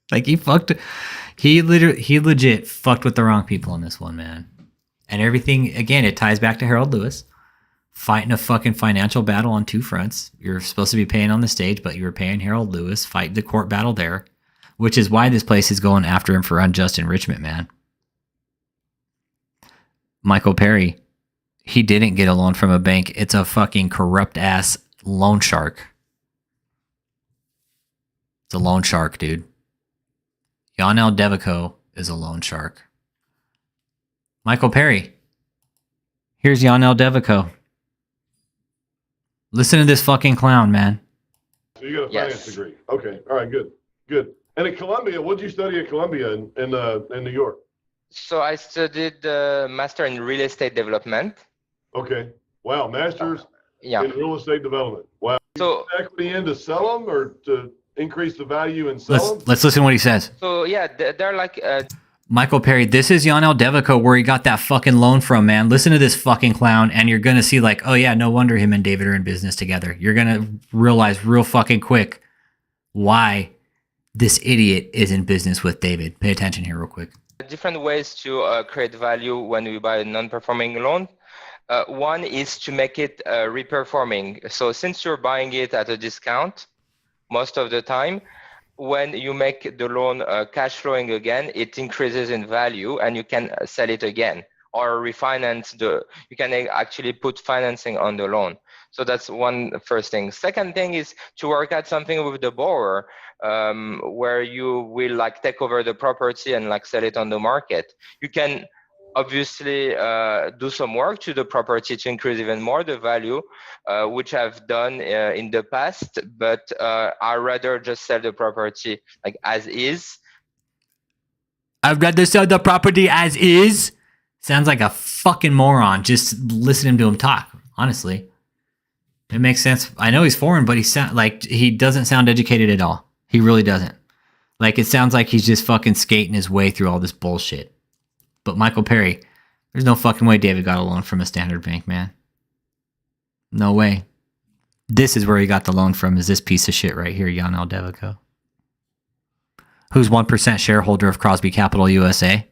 Like he legit fucked with the wrong people on this one, man. And everything, again, it ties back to Harold Lewis fighting a fucking financial battle on 2 fronts. You're supposed to be paying on the stage, but you were paying Harold Lewis, fighting the court battle there, which is why this place is going after him for unjust enrichment, man. Michael Perry, he didn't get a loan from a bank. It's a fucking corrupt ass loan shark. It's a loan shark, dude. Yanel Devico is a loan shark. Michael Perry. Here's Yanel Devico. Listen to this fucking clown, man. So you got a finance degree. Okay. All right. Good. Good. And at Columbia, what did you study at Columbia in New York? So I studied master in real estate development. Okay. Wow. Masters Yeah. in real estate development. Wow. So Equity in to sell them or to increase the value and sell them? Let's listen to what he says. so yeah, they're like Michael Perry, this is Yanel Devico where he got that fucking loan from, man. Listen to this fucking clown, and you're going to see like, oh yeah, no wonder him and David are in business together. You're going to realize real fucking quick why this idiot is in business with David. Pay attention here real quick. different ways to create value when we buy a non-performing loan. One is to make it reperforming. So since you're buying it at a discount, most of the time, when you make the loan cash flowing again, it increases in value and you can sell it again or refinance you can actually put financing on the loan. So that's one first thing. Second thing is to work out something with the borrower where you will like take over the property and like sell it on the market. You can obviously do some work to the property to increase even more the value, which I've done in the past, but I'd rather just sell the property like as is. I'd rather sell the property as is. Sounds like a fucking moron just listening to him talk, honestly. It makes sense. I know he's foreign, but he doesn't sound educated at all. He really doesn't. Like, it sounds like he's just fucking skating his way through all this bullshit. But Michael Perry, there's no fucking way David got a loan from a standard bank, man. No way. This is where he got the loan from, is this piece of shit right here, Yanel Devico. Who's 1% shareholder of Crosby Capital USA.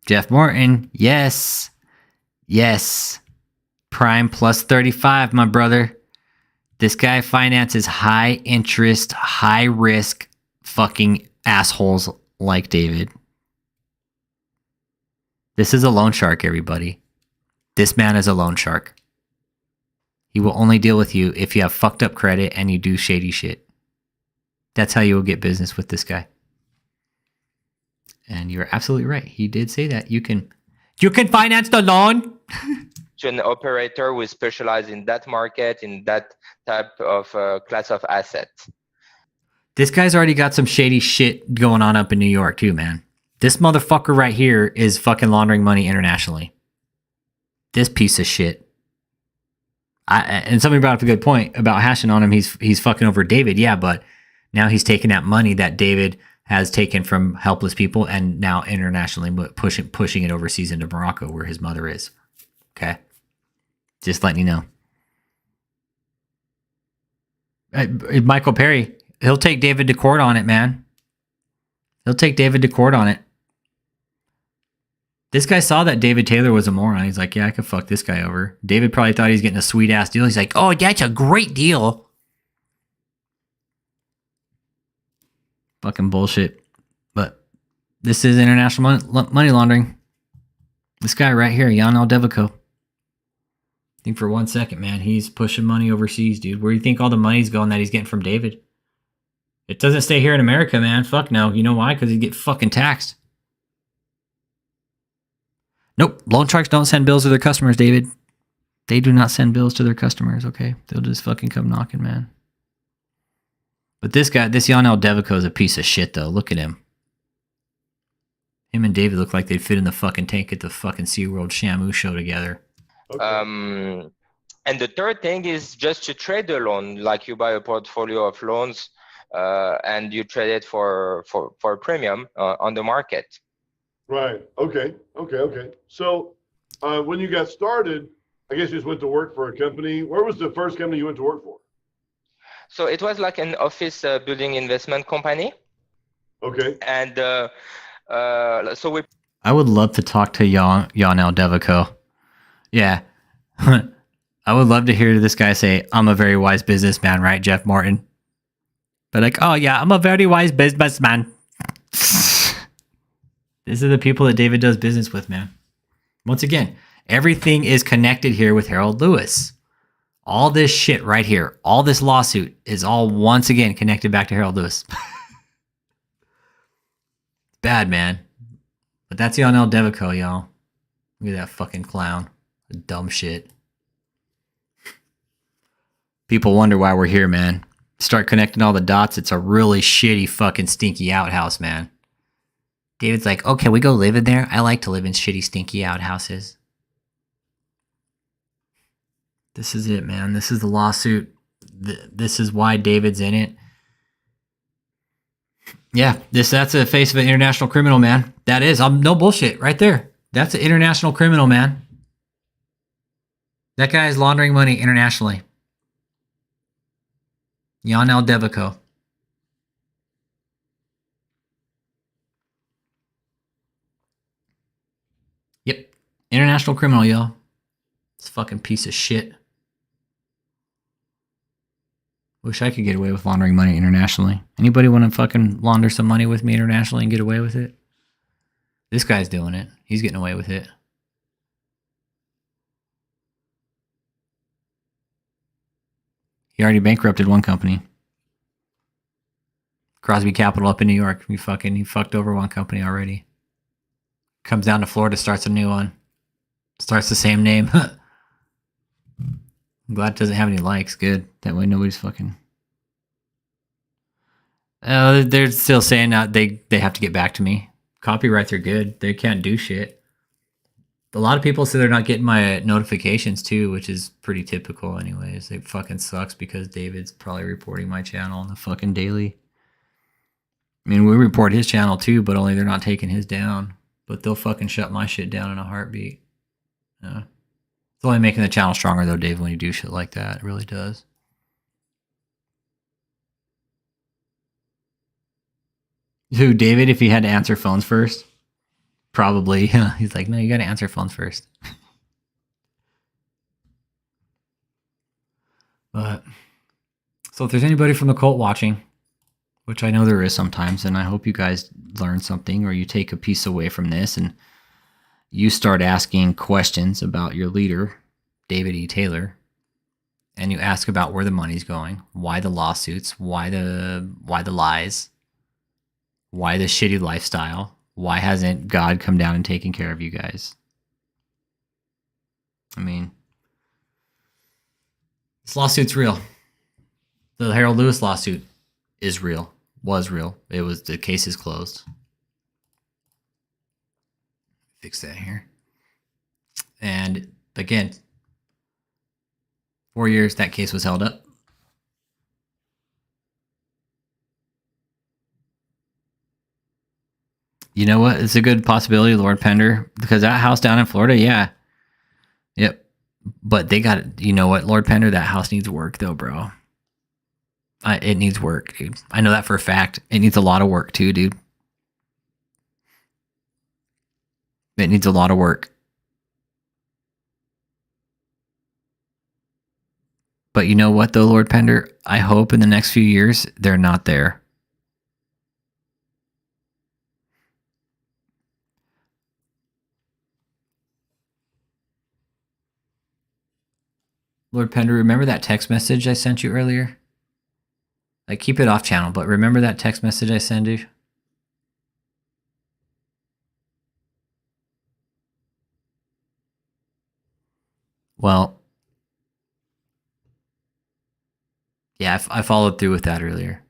Jeff Morton, yes. Yes. Prime plus 35, my brother. This guy finances high interest, high risk fucking assholes like David. This is a loan shark, everybody. This man is a loan shark. He will only deal with you if you have fucked up credit and you do shady shit. That's how you will get business with this guy. And you're absolutely right. He did say that. You can finance the loan. to an operator who is specialized in that market, in that type of class of asset. This guy's already got some shady shit going on up in New York too, man. This motherfucker right here is fucking laundering money internationally. This piece of shit. And somebody brought up a good point about hashing on him. He's fucking over David, yeah, but now he's taking that money that David has taken from helpless people and now internationally pushing it overseas into Morocco where his mother is. Okay? Just letting you know. Michael Perry, he'll take David to court on it, man. He'll take David to court on it. This guy saw that David Taylor was a moron. He's like, yeah, I could fuck this guy over. David probably thought he was getting a sweet ass deal. He's like, oh, that's a great deal. Fucking bullshit. But this is international money laundering. This guy right here, Jan Aldevico. Think for 1 second, man, he's pushing money overseas, dude. Where do you think all the money's going that he's getting from David? It doesn't stay here in America, man. Fuck no. You know why? Because he'd get fucking taxed. Nope. Loan sharks don't send bills to their customers, David. They do not send bills to their customers, okay? They'll just fucking come knocking, man. But this guy, this Jan Aldevico is a piece of shit, though. Look at him. Him and David look like they'd fit in the fucking tank at the fucking SeaWorld Shamu show together. Okay. And the third thing is just to trade the loan, like you buy a portfolio of loans and you trade it for a premium on the market. Right. Okay. So when you got started, I guess you just went to work for a company. Where was the first company you went to work for? So it was like an office building investment company. Okay. And so we... I would love to talk to Jan Aldevico. Yeah. I would love to hear this guy say, I'm a very wise businessman, right, Jeff Morton? But like, oh yeah, I'm a very wise businessman. These are the people that David does business with, man. Once again, everything is connected here with Harold Lewis. All this shit right here, all this lawsuit is all once again connected back to Harold Lewis. Bad, man. But that's Jan Aldevico, y'all. Look at that fucking clown. Dumb shit. People wonder why we're here, man. Start connecting all the dots. It's a really shitty fucking stinky outhouse, man. David's like, oh, can we go live in there? I like to live in shitty, stinky outhouses. This is it, man. This is the lawsuit. This is why David's in it. Yeah, that's the face of an international criminal, man. That is. No bullshit right there. That's an international criminal, man. That guy is laundering money internationally. Jan Aldevico. Yep. International criminal, y'all. It's a fucking piece of shit. Wish I could get away with laundering money internationally. Anybody want to fucking launder some money with me internationally and get away with it? This guy's doing it. He's getting away with it. He already bankrupted one company. Crosby Capital up in New York. He fucked over one company already. Comes down to Florida, starts a new one. Starts the same name. I'm glad it doesn't have any likes. Good. That way nobody's fucking... they're still saying they have to get back to me. Copyrights are good. They can't do shit. A lot of people say they're not getting my notifications too, which is pretty typical anyways. It fucking sucks because David's probably reporting my channel on the fucking daily. I mean, we report his channel too, but only they're not taking his down. But they'll fucking shut my shit down in a heartbeat. Yeah. It's only making the channel stronger though, Dave, when you do shit like that. It really does. Who, David, if he had to answer phones first? Probably. He's like, no, you got to answer phones first. But, so if there's anybody from the cult watching, which I know there is sometimes, and I hope you guys learn something or you take a piece away from this and you start asking questions about your leader, David E. Taylor, and you ask about where the money's going, why the lawsuits, why the lies, why the shitty lifestyle, why hasn't God come down and taken care of you guys? I mean, this lawsuit's real. The Harold Lewis lawsuit is real. Was real. The case is closed. Fix that here. And again, 4 years that case was held up. You know what? It's a good possibility, Lord Pender, because that house down in Florida, yeah. Yep. But they got, you know what, Lord Pender, that house needs work though, bro. It needs work, dude. I know that for a fact. It needs a lot of work too, dude. It needs a lot of work. But you know what though, Lord Pender? I hope in the next few years they're not there. Lord Pender, remember that text message I sent you earlier? Like, keep it off channel, but remember that text message I sent you? Well, yeah, I followed through with that earlier.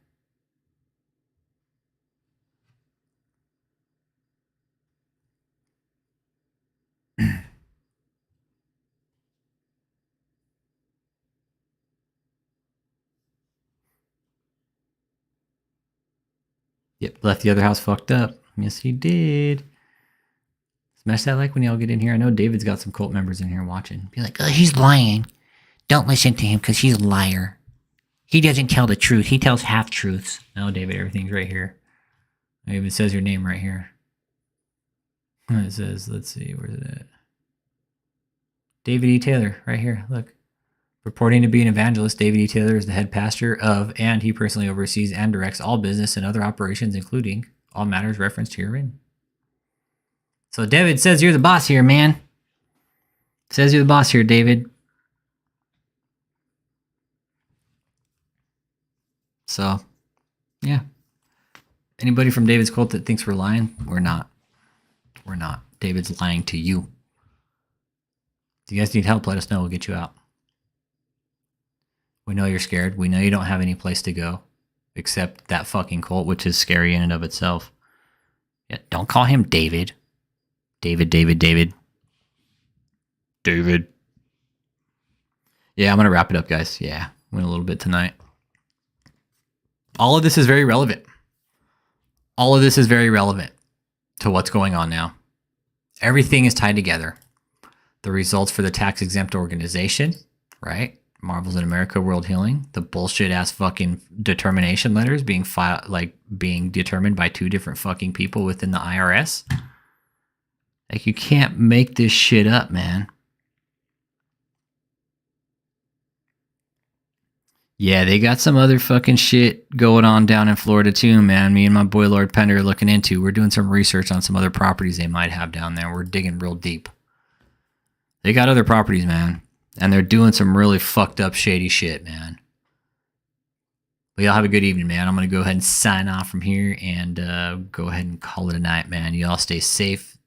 Yep, left the other house fucked up. Yes, he did. Smash that like when y'all get in here. I know David's got some cult members in here watching. Be like, oh, he's lying. Don't listen to him because he's a liar. He doesn't tell the truth. He tells half-truths. No, David, everything's right here. It even says your name right here. It says, let's see, where's it at? David E. Taylor, right here, look. Purporting to be an evangelist, David E. Taylor is the head pastor of, and he personally oversees and directs all business and other operations, including all matters referenced herein. So David says you're the boss here, man. Says you're the boss here, David. So, yeah. Anybody from David's cult that thinks we're lying? We're not. We're not. David's lying to you. If you guys need help, let us know. We'll get you out. We know you're scared. We know you don't have any place to go except that fucking cult, which is scary in and of itself. Yeah, don't call him David. David. Yeah, I'm going to wrap it up, guys. Yeah, went a little bit tonight. All of this is very relevant. All of this is very relevant to what's going on now. Everything is tied together. The results for the tax-exempt organization, right? Marvels in America, World Healing, the bullshit ass fucking determination letters being filed, like being determined by two different fucking people within the IRS. Like, you can't make this shit up, man. Yeah, they got some other fucking shit going on down in Florida too, man. Me and my boy Lord Pender are looking into. We're doing some research on some other properties they might have down there. We're digging real deep. They got other properties, man. And they're doing some really fucked up, shady shit, man. But y'all have a good evening, man. I'm going to go ahead and sign off from here and go ahead and call it a night, man. Y'all stay safe.